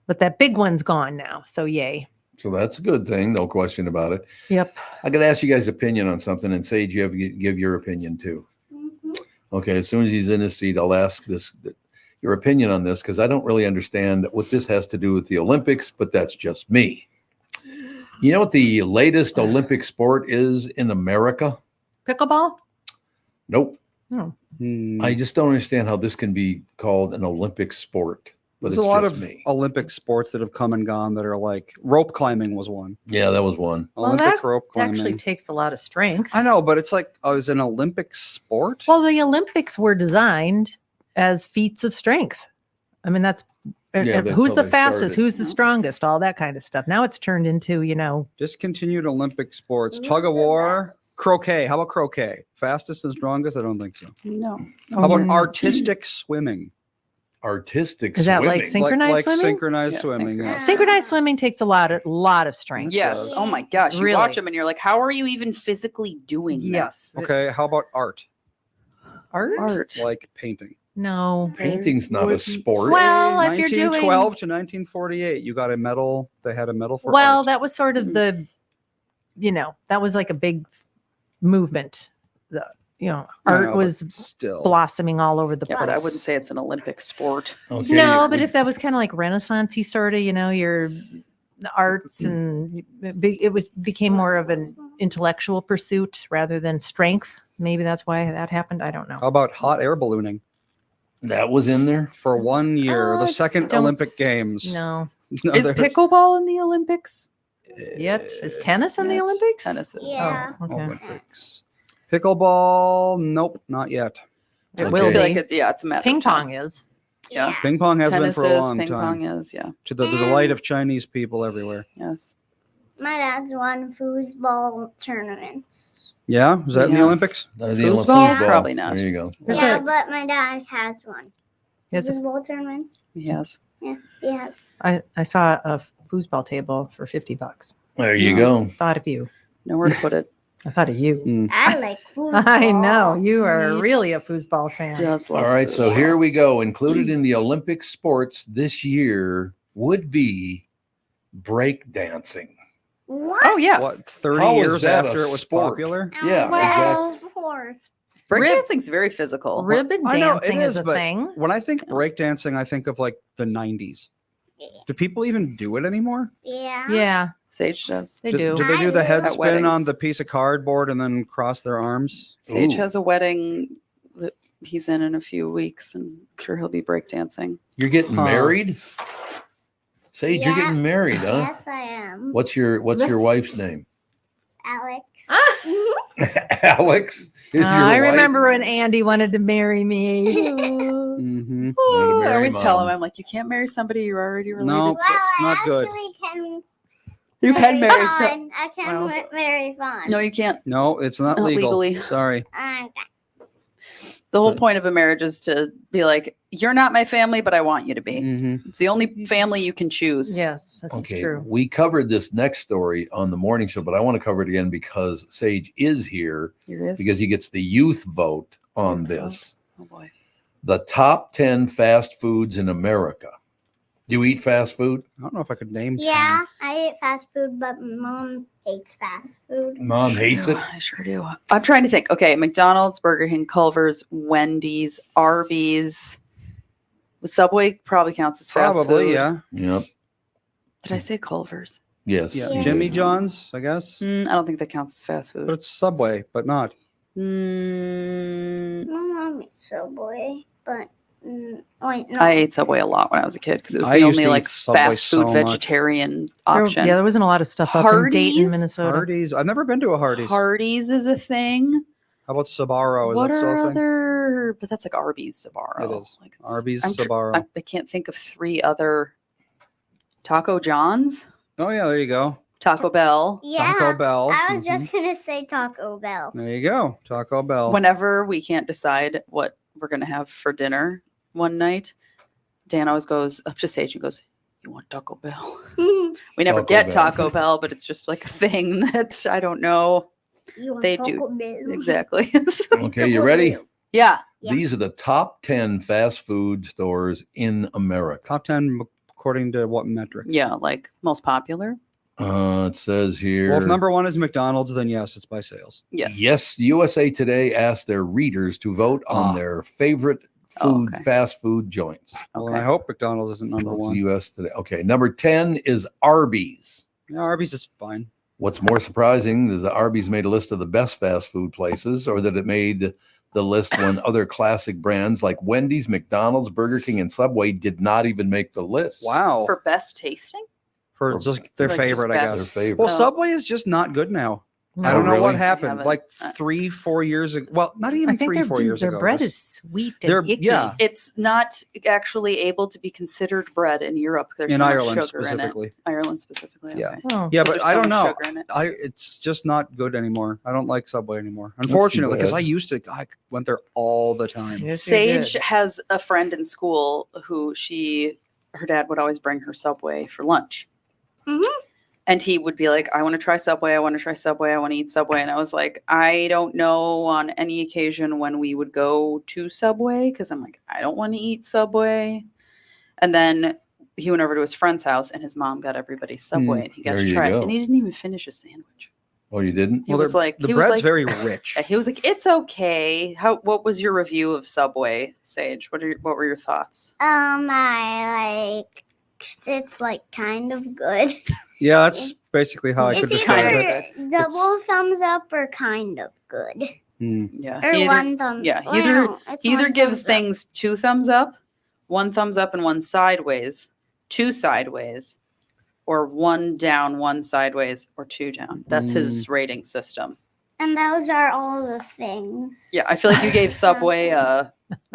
But that big one's gone now. So yay. So that's a good thing, no question about it. Yep. I got to ask you guys' opinion on something, and Sage, you have to give your opinion too. Okay, as soon as he's in his seat, I'll ask your opinion on this because I don't really understand what this has to do with the Olympics, but that's just me. You know what the latest Olympic sport is in America? Pickleball? Nope. Hmm. I just don't understand how this can be called an Olympic sport. But There's it's a lot just of me. Olympic sports that have come and gone that are like rope climbing was one. Yeah, that was one. Well, Olympic that rope It climbing. actually takes a lot of strength. I know, but it's like, oh, is it an Olympic sport? Well, the Olympics were designed as feats of strength. I mean, that's Yeah, that's who's how the they fastest, started. who's the strongest, all that kind of stuff. Now it's turned into, Discontinued Olympic sports. Tug of war. Croquet. How about croquet? Fastest and strongest? I don't think so. No. How about Mm. artistic swimming? Artistic Is that swimming. like synchronized like swimming? synchronized Yeah, swimming. Yeah. Synchronized swimming takes a lot of strength. Yes. Oh my gosh. You Really? watch them and you're like, how are you even physically doing Yes. Okay. How about art? Art? this? Art. Like painting. No. Painting's not a Wouldn't sport. Well, if you're doing 1912 to 1948, you got a medal. They had a medal for well, art. that was sort of the, that was like a big movement. I Art know, but was still. blossoming all over the Yeah, place. but I wouldn't say it's an Olympic sport. Okay, No, you- but if that was kind of like Renaissance-y sort of, your the arts and became more of an intellectual pursuit rather than strength. Maybe that's why that happened. I don't know. How about hot air ballooning that was in there. for 1 year? The second Don't Olympic s- Games. No. No, Is there's- pickleball in the Olympics? Yet is tennis in the Yeah, Olympics? Tennis is. Yeah. Oh, okay. Olympics. Pickleball, nope, not yet. It Okay. will I feel be. like it's a matter Ping of time. pong is. Yeah. Ping pong has been Tennis for a is, long ping time, pong is, yeah. to the delight of Chinese people everywhere. Yes. My dad's won foosball tournaments. Yeah, is that in the Yes. Olympics? The Foosball? foosball. Probably not. There you go. There's Yeah, a- but my dad has one. It's a- Foosball tournaments? Yes. Yeah, he has. I saw a foosball table for $50. There you Yeah. go. Thought of you. Nowhere to put it. I thought of you. Mm. I like foosball. I know you are Me really a foosball fan. Just All love right, so foosball. here we go. Included in the Olympic sports this year would be break dancing. What? Oh, yes. What, 30 How is years that a after it was sport? popular? Yeah, Well, exactly. sport. Breakdancing's very physical. Ribbon I know, it dancing is is, a but thing. When I think breakdancing, I think of like the 90s. Do people even do it anymore? Yeah. Yeah, Sage does. they do, do. do they do the I head At spin on weddings. the piece of cardboard and then cross their arms? Sage Ooh. has a wedding that he's in a few weeks, and I'm sure he'll be breakdancing. You're getting Huh. married? Sage, you're Yeah. getting married, huh? Yes, I am. What's your wife's name? Alex. Alex? Is your I wife? remember when Andy wanted to marry me. Mm-hmm. Wanted to I marry always tell him, Mom. I'm like, you can't marry somebody you're already related No. to. Well, I not good. actually can You can marry Fawn. I can well. marry Fawn. No, you can't. No, it's not Not legal. legally. Sorry. The whole So- point of a marriage is to be like, you're not my family, but I want you to be. Mm-hmm. It's the only family you can choose. Yes, this Okay, is true. we covered this next story on the morning show, but I want to cover it again because Sage is here Here it is. because he gets the youth vote on Youth vote. this. Oh boy. The top 10 fast foods in America. Do you eat fast food? I don't know if I could name. Yeah, I eat fast food, but Mom hates fast food. Mom hates it. I sure do. I'm trying to think. Okay, McDonald's, Burger King, Culver's, Wendy's, Arby's. Subway probably counts as fast Probably, food. yeah. Yep. Did I say Culver's? Yes. Yeah. Yeah. Jimmy John's, I guess. I don't think that counts as fast But food. it's Subway, but not. Mm, My mom eats Subway, but wait, no. I ate Subway a lot when I was a kid because it was I the used only to eat like Subway fast food so much. vegetarian There- option. yeah, there wasn't a lot of stuff up in Dayton, Hardee's? Minnesota. Hardee's. I've never been to a Hardee's. Hardee's is a thing. How about Sbarro? Is What that still are a thing? other? But that's like Arby's Sbarro. It is. Like Arby's I'm Sbarro. I can't think of three other. Taco John's, Oh yeah, there you go. Taco Bell. Yeah, Taco Bell. I was Mhm. just gonna say Taco Bell. There you go. Taco Bell. Whenever we can't decide what we're gonna have for dinner one night, Dan always goes up to Sage and goes, "You want Taco Bell?" We never Taco get Bell. Taco Bell, but it's just like a thing that I don't know You want They Taco do. Bell? exactly. Okay, you ready? Yeah. Yeah. These are the top 10 fast food stores in America. Top 10 according to what metric? Yeah, like most popular. It says here. Well, if number one is McDonald's, then yes, it's by sales. Yes. Yes, USA Today asked their readers to vote on Ah. their favorite Oh, food, okay. fast food joints. Well, Okay. then I hope McDonald's isn't number It's one. US Today. Okay, number 10 is Arby's. Yeah, Arby's is fine. What's more surprising is that Arby's made a list of the best fast food places, or that it made the list when other classic brands like Wendy's, McDonald's, Burger King, and Subway did not even make the list. Wow. For best tasting? For for- just their Like just favorite, I best- guess. Their favorite. Well, Oh. Subway is just not good now. I No. don't know really? what I happened. haven't. Like 3-4 years ago. Well, not even I think 3-4 years their ago. bread just- is sweet They're- and icky. yeah. It's not actually able to be considered bread in Europe. There's in so Ireland much sugar in it. specifically. Ireland specifically. Yeah. Okay. Oh. Yeah, 'Cause but there's I so don't much know. sugar in it. It's just not good anymore. I don't like Subway anymore. Unfortunately, because bad. I used to. I went there all the time. Yes, you Sage did. has a friend in school who her dad would always bring her Subway for lunch. Mhm. And he would be like, I want to try Subway. I want to try Subway. I want to eat Subway. And I was like, I don't know on any occasion when we would go to Subway because I'm like, I don't want to eat Subway. And then he went over to his friend's house and his mom got everybody Subway and he got There to you try it. go. And he didn't even finish a sandwich. Oh, you didn't? He was like, the he was bread's like- very rich. He was like, it's okay. What was your review of Subway, Sage? What were your thoughts? I like. It's like kind of good. Yeah, that's basically how I could It's describe kind of it. either double thumbs up or kind of good, Yeah. or He either, one thumb. yeah, well, he either- no, it's he either one gives thumbs up. things 2 thumbs up, 1 thumbs up and 1 sideways, 2 sideways, or 1 down, 1 sideways, or 2 down. That's his rating system. And those are all the things. Yeah, I feel like you gave Subway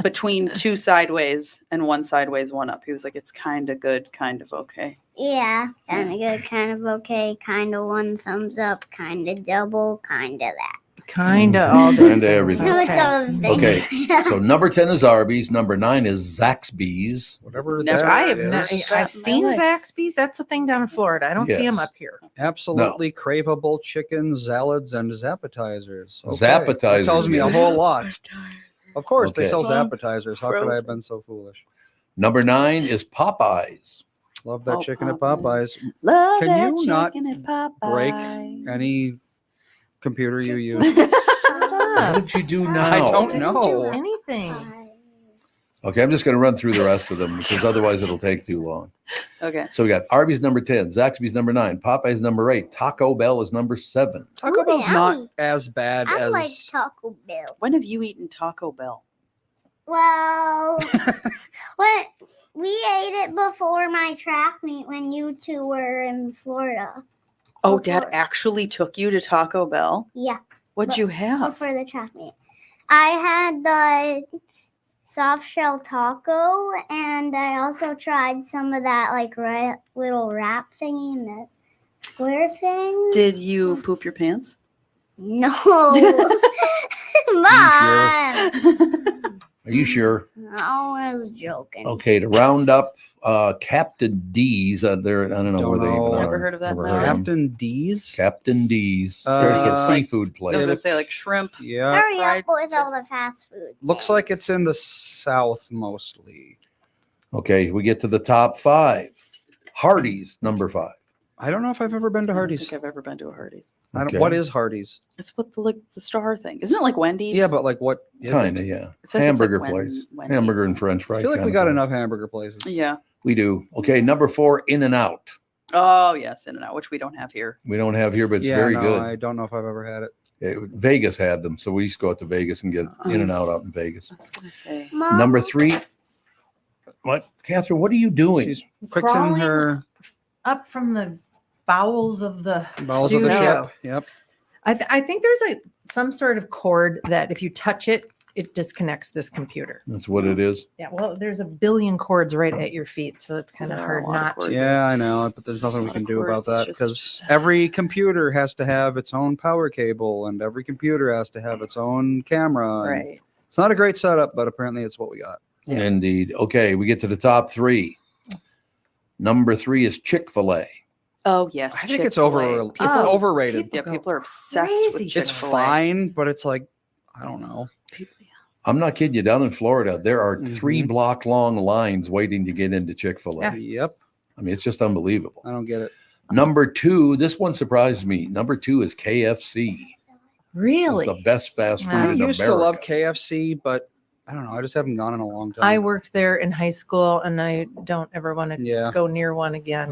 between 2 sideways and 1 sideways, 1 up. He was like, it's kind of good, kind of okay. Yeah, kind of good, kind of okay, kind of 1 thumbs up, kind of double, kind of that. Kind of all those Kinda things. everything. So it's Okay. all the things. Okay. So number 10 is Arby's. Number 9 is Zaxby's. Whatever Never- that I have is. not, That I've in my seen life. Zaxby's. That's a thing down in Florida. I don't see them Yes. up here. Absolutely craveable chicken, salads, and zappetizers. Okay. Zappetizers, That tells me a yeah. whole lot. Of course, they Okay. sell zappetizers. How could I have Frozen. been so foolish? Number 9 is Popeyes. Love that Oh, chicken at Popeyes. Popeyes. Love Can that you not chicken at Popeyes. break any computer you use? Shut What up. did you do now? I don't Didn't do know. anything. Okay, I'm just going to run through the rest of them because otherwise it'll take too long. Okay. So we got Arby's number 10, Zaxby's number 9, Popeyes number 8, Taco Bell is number 7. Taco Ooh, Bell's not yummy. as bad I as. like Taco Bell. When have you eaten Taco Bell? Well, when we ate it before my track meet when you 2 were in Florida. Oh, Dad Before- actually took you to Taco Bell? Yeah, What'd you have? before the track meet. I had the soft shell taco, and I also tried some of that like little wrap thingy and the square thing. Did you poop your pants? No, Mom. Are you sure? I was joking. Okay, to round up Captain D's, there, I don't know Don't where they even know. are. Never heard of that Never in my heard of them. Captain D's? Captain D's. There's a Uh, seafood I was place. gonna say like shrimp. Yeah. Hurry fried up with all the fast food. Looks like things. it's in the south mostly. Okay, we get to the top 5. Hardee's, number 5. I don't know if I've ever been to I don't Hardee's. think I've ever been to a Hardee's. Okay. What is Hardee's? It's what the star thing. Isn't it like Wendy's? Yeah, but like what is Kind it? of, yeah. I feel like it's like Hamburger Wen- place. Wendy's. Hamburger and French fries. I feel like we kinda got place. enough hamburger places. Yeah. We do. Okay, number 4, In-N-Out. Oh yes, In-N-Out, which we don't have here. We don't have here, but it's yeah, very no, good. I don't know if I've ever had it. Vegas had them, so we used to go out to Vegas and get Nice. In-N-Out out in Vegas. I was gonna say. Mom, Number 3. What, Catherine? What are you doing? She's fixing Crawling her up from the bowels of the bowels of the studio. ship. Yep. I think there's some sort of cord that if you touch it, it disconnects this computer. That's what it is. Yeah, well, there's a billion cords right at your feet, so it's kind of There are hard a lot of not cords. to. Yeah, I know, but there's nothing we Lot can of do about cords, that just- because every computer has to have its own power cable and every computer has to have its own camera. and Right. It's not a great setup, but apparently it's what we got. Yeah. Indeed. Okay, we get to the top 3. Number 3 is Chick-fil-A. Oh yes. I think it's Chick-fil-A. it's Oh, overrated. people Yeah, go people are obsessed crazy with Chick-fil-A. It's Chick-fil-A. fine, but it's like I don't know. People- yeah. I'm not kidding you. Down in Florida, there are 3 Mhm. block long lines waiting to get into Chick-fil-A. Yeah. Yep, I mean, it's just unbelievable. I don't get it. Number 2, this one surprised me. Number 2 is KFC. Really? It's the best fast food I I in used America. to love KFC, but I don't know. I just haven't gone in a long time. I worked there in high school, and I don't ever want to Yeah, go near one again.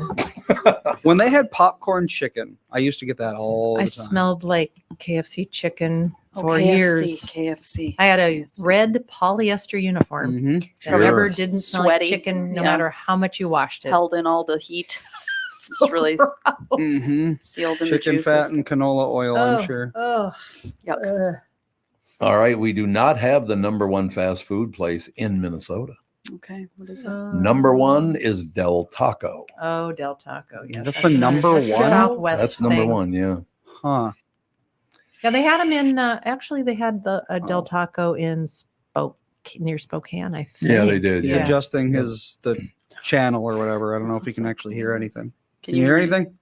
when they had popcorn chicken, I used to get that all the I time. smelled like KFC chicken Oh, for KFC, years. KFC. I had a KFC. red polyester uniform Mhm. that Sure. never didn't smell like Sweaty. chicken, no Yeah. matter how much you washed it. Held in all the heat. So Just really gross. Mhm. sealed in Chicken the juices. fat and canola oil, I'm sure. Oh, Yuck. All right, we do not have the number 1 fast food place in Minnesota. Okay, what is it? Number 1 is Del Taco. Oh, Del Taco. Yes, That's the number that's the one? Southwest. That's number thing. 1, yeah. Huh. Yeah, they had them in. Actually, they had the Del Oh. Taco in near Spokane. I think. Yeah, they did. He's Yeah. adjusting Yeah. the channel or whatever. I don't know if he can actually hear anything. Can you hear me? anything?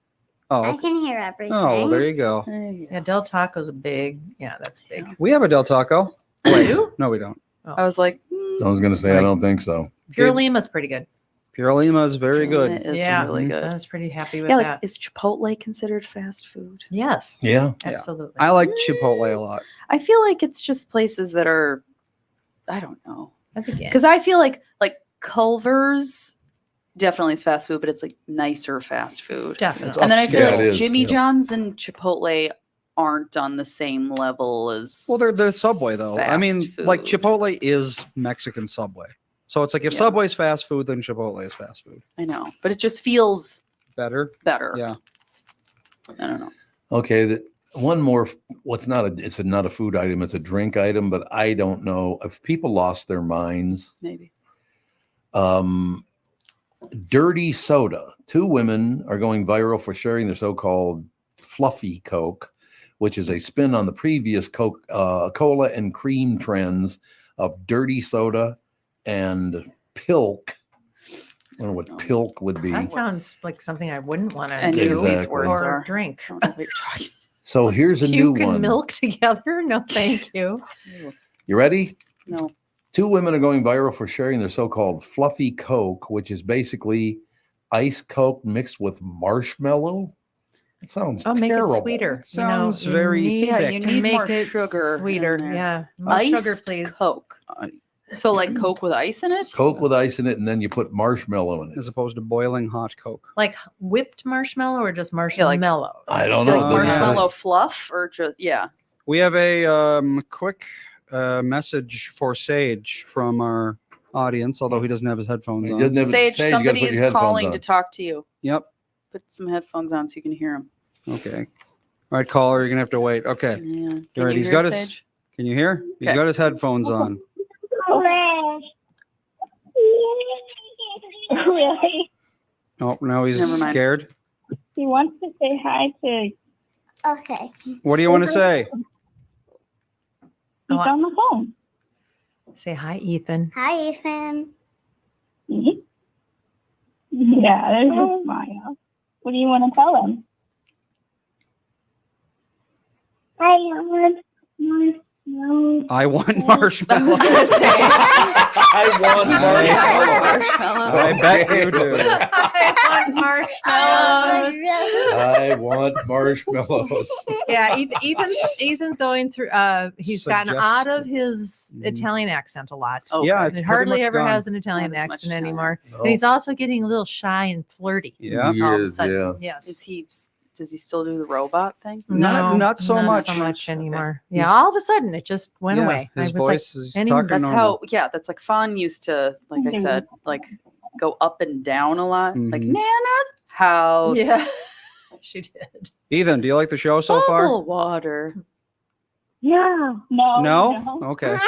Oh, I okay. can hear everything. Oh, well, there you go. There you go. Yeah, Del Taco's a big. Yeah, that's big. We have a Del Taco. We Wait, do? no, we don't. I was like, I was going to say, I don't think so. Pure Good. Lima's pretty good. Pure Lima is very It good. is Yeah. really Mhm. good. I was pretty happy with Yeah, like that. is Chipotle considered fast food? Yes, Yeah. Yeah. absolutely. I like Chipotle a lot. I feel like it's just places that are, I don't know, I think because I feel like Culver's definitely is fast food, but it's like nicer fast food. definitely. And then I feel Yeah, it like is, Jimmy yeah. John's and Chipotle aren't on the same level as. Well, they're Subway though. I mean, Fast like food. Chipotle is Mexican Subway. So it's like if Yeah. Subway's fast food, then Chipotle is fast food. I know, but it just feels Better. better. Yeah. I don't know. Okay. one more. What's not a? It's not a food item. It's a drink item. But I don't know if people lost their minds. Maybe. Dirty soda. 2 women are going viral for sharing their so-called fluffy Coke, which is a spin on the previous Coke, cola and cream trends of dirty soda and pilk. I don't know what pilk would be. That sounds like something I wouldn't want to And do Exactly. these words or are. drink. I don't know what you're talking. So here's a new Puke and one. milk together? No, thank you. You ready? No. 2 women are going viral for sharing their so-called fluffy Coke, which is basically ice Coke mixed with marshmallow. It sounds Oh, make terrible. it sweeter. It sounds very Yeah, thick. you to need make more it sugar in sweeter. there. Yeah, more Ice sugar, please. Coke. So like Coke with ice in it? Coke with ice in it, and then you put marshmallow in it. As opposed to boiling hot Coke. Like whipped marshmallow or just like- marshmallows? I don't Like know. Oh, marshmallow fluff or just We have a quick message for Sage from our audience, although he doesn't have his headphones He on. doesn't have- Sage, Sage, you gotta somebody put your is headphones calling on. to talk to you. Yep. Put some headphones on so you can hear him. Okay. All right, caller, you're gonna have to wait. Okay. Yeah. All Can right, you he's hear got his. Sage? Can you hear? He's Okay. got his headphones on. Really? Oh, now he's Never mind. scared. He wants to say hi to. Okay. What do you want to say? He's Oh, I- on the phone. Say hi, Ethan. Hi, Ethan. Mhm. Yeah, there's a smile. What do you want to tell him? I want marshmallows. I want I was marshmallows. gonna say. I want Marshmallow. I bet you do. I want marshmallows. I want marshmallows. Yeah, Ethan's going through. He's gotten out of his Mhm. Italian accent a lot. Oh, Yeah, He it's pretty hardly much ever gone. has an Italian Not as much accent Italian anymore, accent. and he's also getting a little shy and flirty. Yeah. He all of a is, sudden. yeah. Yes. Does he still do the robot thing? Not so much. anymore. Okay. Yeah, He's- all of a sudden it just went Yeah, away. His I was like, voice is any- talking That's normal. that's like Fawn used to, like I said, like go up and down a lot. Like Mhm. Nana's house. yeah, she did. Ethan, do you like the show so far? Bubble water. Yeah. No. No? Okay.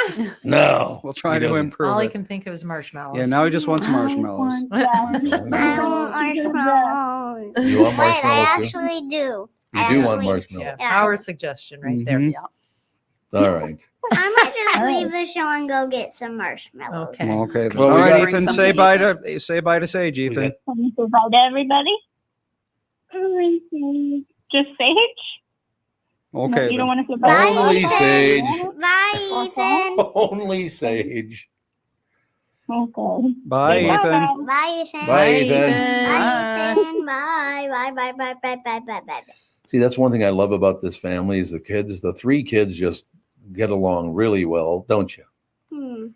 No. We'll try He to doesn't. improve All he it. can think of is marshmallows. Yeah, now he just wants I marshmallows. want I want marshmallows. You want Wait, I marshmallows too? actually do. You I do want actually- marshmallows. yeah, our suggestion right there. Mhm. Yeah. All right. I might just All right. leave the show and go get some marshmallows. Okay. Well, okay. Well, All we right, got- Bring Ethan. some Say to bye Ethan. to Sage, Ethan. got- Can you say bye to everybody? Just Sage? Okay. No, you then. don't want to say bye. Bye, Only Ethan. Sage. Bye, Ethan. Only Sage. Okay. Bye, Say Ethan. bye-bye. Bye, Ethan. Bye, Ethan. Bye, Ethan. Bye. Bye, bye, bye, bye, bye, bye, bye. See, that's one thing I love about this family is the kids. The 3 kids just get along really well, don't you? Hmm.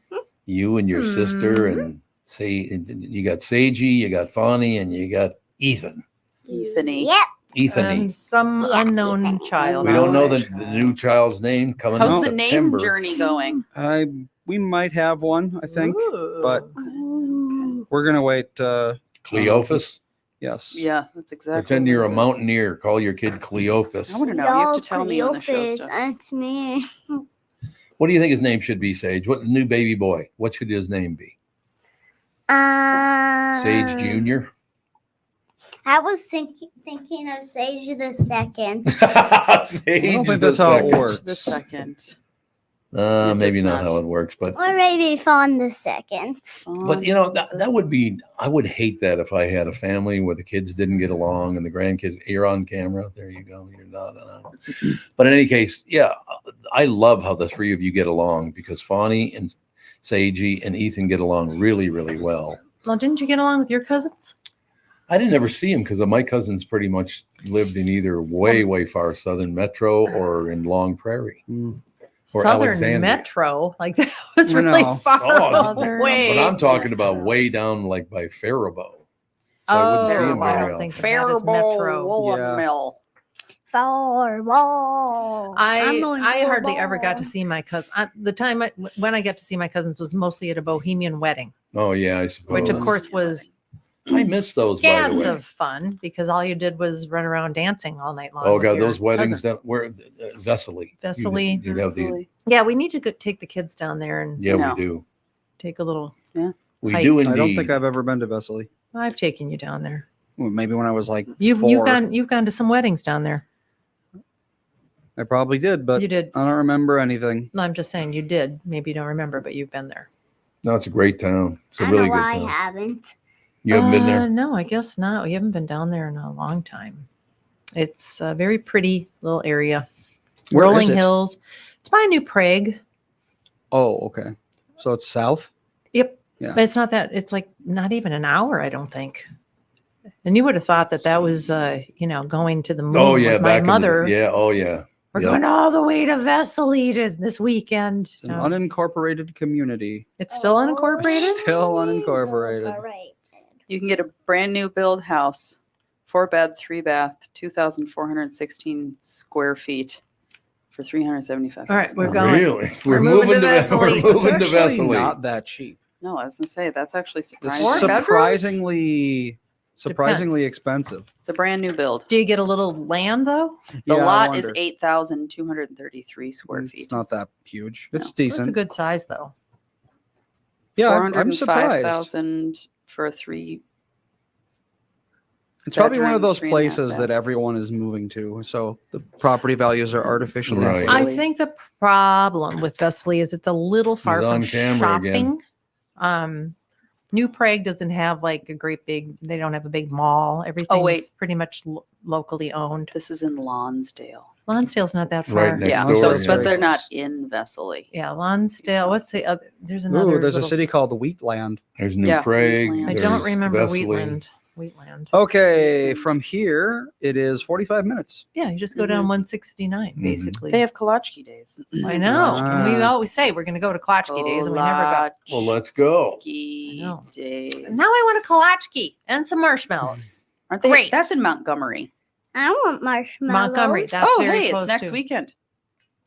You and your sister, and you got Sagey, you got Fawny, and you got Ethan. Ethany. Yep. Ethany. Some Yeah, unknown Ethan. child. We don't know the new child's name coming How's in the September. name journey going? We might have one, I think, Ooh. but Ooh. we're gonna wait. Cleophas. Yes. Yeah, that's exactly. Pretend you're a what it is. mountaineer. Call your kid Cleophas. I want to know. You have to Yo, tell me when the show Cleophas, stuff. that's me. What do you think his name should be, Sage? What new baby boy? What should his name be? Sage Junior. I was thinking of Sage the Second. Sage. I don't think that's how it works. The second. Maybe It does not not. how it works, but Or maybe Fawn the Second. but you know that would be. I would hate that if I had a family where the kids didn't get along and the grandkids. You're on camera. There you go. You're not. But in any case, yeah, I love how the 3 of you get along because Fawny and Sagey and Ethan get along really, really well. Well, didn't you get along with your cousins? I didn't ever see him because my cousins pretty much lived in either way far southern metro or in Long Prairie. Mm. Or Southern Alexandria. Metro, like that was I really know. far Oh, away. But I'm talking about way down like by Faribault. So I wouldn't see him I very don't often. think that is Faribault Metro. Woolen Yeah. Mill. Farball. I hardly ever got to see my cousin. The time when I got to see my cousins was mostly at a bohemian wedding, Oh yeah, I suppose. which of course was I miss those, by the Scads way. of fun because all you did was run around dancing all night long. Oh with God, your those weddings cousins. down where Vesely. Vesely. You'd have the Absolutely. Yeah, we need to go take the kids down there and yeah, No. we do. take a little. We hike. do I don't indeed. think I've ever been to Vesely. I've taken you down there. Well, maybe when I was like You've 4. you've gone to some weddings down there. I probably did, but You did. I don't remember anything. No, I'm just saying you did. Maybe you don't remember, but you've been there. No, it's a great town. It's a I really know good I town. haven't. You haven't been there? No, I guess not. We haven't been down there in a long time. It's a very pretty little area. Where is Rolling it? hills. It's by New Prague. Oh, okay. So it's south. Yep. Yeah. But it's not that. It's like not even an hour, I don't think. And you would have thought that was, going to the moon. Oh yeah, with my back in the- mother. yeah, oh yeah. We're Yep. going all the way to Vesely this weekend. It's an unincorporated community. It's still unincorporated. Still unincorporated. All right. You can get a brand new build house, 4-bed, 3-bath, 2,416 square feet for $375. All right, we're going. Really? We're moving to Vesely. We're moving to It's actually Vesely. not that cheap. No, I was gonna say that's actually It's surprising. surprisingly expensive. It's a brand new build. Do you get a little land though? The Yeah, I lot is wonder. 8,233 square feet. It's not that huge. It's No. That's a decent. good size though. Yeah, I'm surprised. 405,000 for a 3. It's probably one bedroom, of those 3.5 places bath. that everyone is moving to. So the property values are artificially Right. inflated. I think the problem with Vesely is it's a little far He's from on camera again. shopping. New Prague doesn't have like a great big. They don't have a big mall. Everything's Oh, wait. pretty much locally owned. This is in Lonsdale. Lonsdale's not that Right far. next Yeah, door, so yeah. but they're not in Vesely. Yeah, Lonsdale. What's the other? There's another. Ooh, there's a little- city called Wheatland. There's New Yeah, Prague. Wheatland. I there's don't remember Vesely. Wheatland. Wheatland. Okay, from here it is 45 minutes. Yeah, you just go down 169 Mhm. basically. They have Kolachki days. I know. Ah. We always say we're going to go to Kolachki days, and we never go. Well, let's go. Kolachki I know. days. Now I want a Kolachki and some marshmallows. Aren't they? Great. That's in Montgomery. I want marshmallows. Montgomery. That's oh, very hey, close it's next to. weekend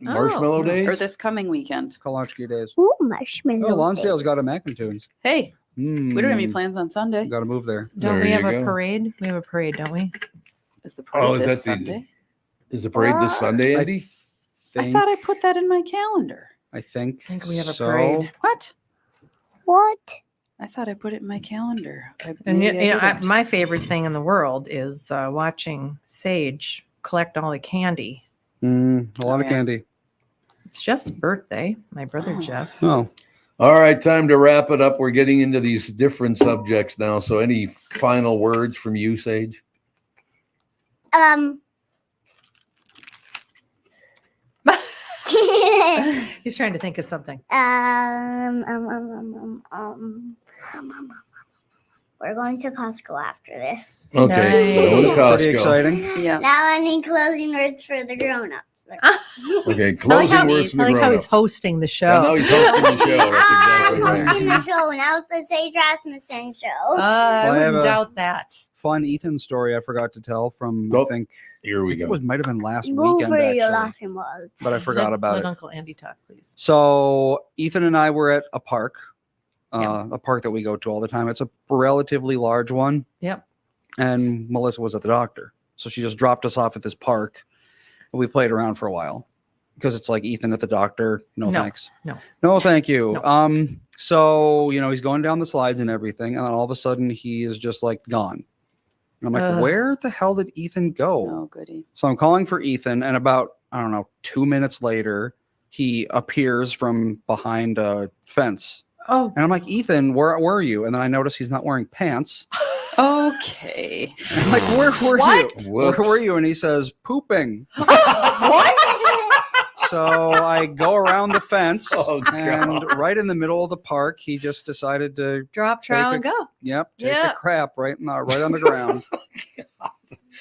Marshmallow Oh. days? or this coming weekend. Kalachki days. Ooh, marshmallows. Oh, Lonsdale's got a Mac and Tunes. Hey, we don't have any Mm, plans on Sunday. Got to move there. Don't There we you have a go. parade? We have a parade, don't we? Is the parade Oh, is this that the- Sunday? Is the parade this Sunday, I Andy? I thought I put that in my calendar. I think. I think we have a so. parade. What? What? I thought I put it in my calendar. And Maybe I didn't. my favorite thing in the world is watching Sage collect all the candy. A lot of Yeah. candy. It's Jeff's birthday, my brother Oh. Jeff. Oh, All right, time to wrap it up. We're getting into these different subjects now. So, any final words from you, Sage? He's trying to think of something. We're going to Costco after this. Okay. Nice. Going to pretty Costco. exciting. Yeah. Now I need closing words for the grown-ups. Okay, I like closing how, words from I the like how he's grown-up. hosting the show. Yeah, now he's hosting the show. That's I'm exactly right. hosting the show. Now it's the Sage Rasmussen show. I Well, I have wouldn't a- doubt that. Fun Ethan story I forgot to tell from, Oh, I think, Here we it go. was might have been last Go weekend, for your actually. laughing words. But I forgot about Let it. Uncle Andy talk, please. So Ethan and I were at a park, a park that we go to all the time. It's a relatively large one. Yep. And Melissa was at the doctor. So she just dropped us off at this park. And we played around for a while because it's like Ethan at the doctor. No, No, thanks. no. No, thank you. No. So, he's going down the slides and everything. And then all of a sudden he is just like gone. And I'm like, Ugh. where the hell did Ethan go? Oh, goody. So I'm calling for Ethan, and about, 2 minutes later, he appears from behind a fence. Oh, And I'm like, Ethan, where were you? And then I notice he's not wearing pants. Okay. I'm like, where were What? you? Whoops. Where were you? And he says, pooping. What? So I go around the fence, Oh, and God. right in the middle of the park, he just decided to, drop trowel Take and go. take Yeah. a crap right on the ground.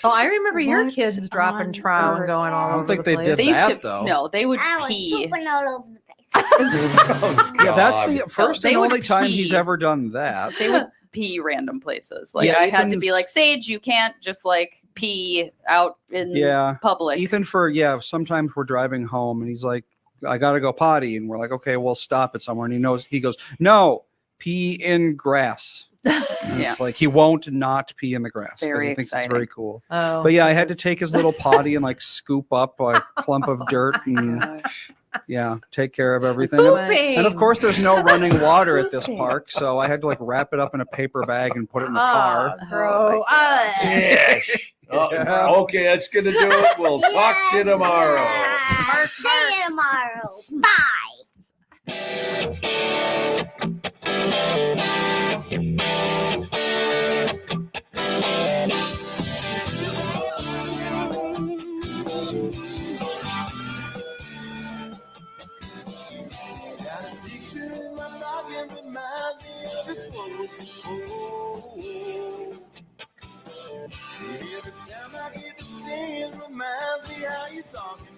Oh, I remember your What kids dropping on trowel and earth? going all I don't over think the they place. did They used that, to though. no, they would I was pee. pooping all over the place. Oh, Yeah, that's the God. first they and would only time he's pee. ever done that. They would pee random places. Like Yeah, I had to be Ethan's- like, Sage, you can't just like pee out in Yeah. public. Ethan, sometimes we're driving home and he's like, I gotta go potty, and we're like, okay, we'll stop it somewhere. And he goes, no, pee in grass. And Yeah. It's like he won't not pee in the grass because Very he thinks exciting. it's very cool. Oh, But yeah, I had to goodness. take his little potty and like scoop up a clump of dirt and Gosh. take care of everything. That's Pooping. And of course, there's no running water at this park, so I had to like wrap it up in a paper bag and put it in the car. Oh, bro. Yes. Yeah. Okay, that's gonna do it. We'll talk to you tomorrow. See you tomorrow. Bye. Got a picture in my pocket reminds me of this one was before. Every time I hear the singing reminds me how you talking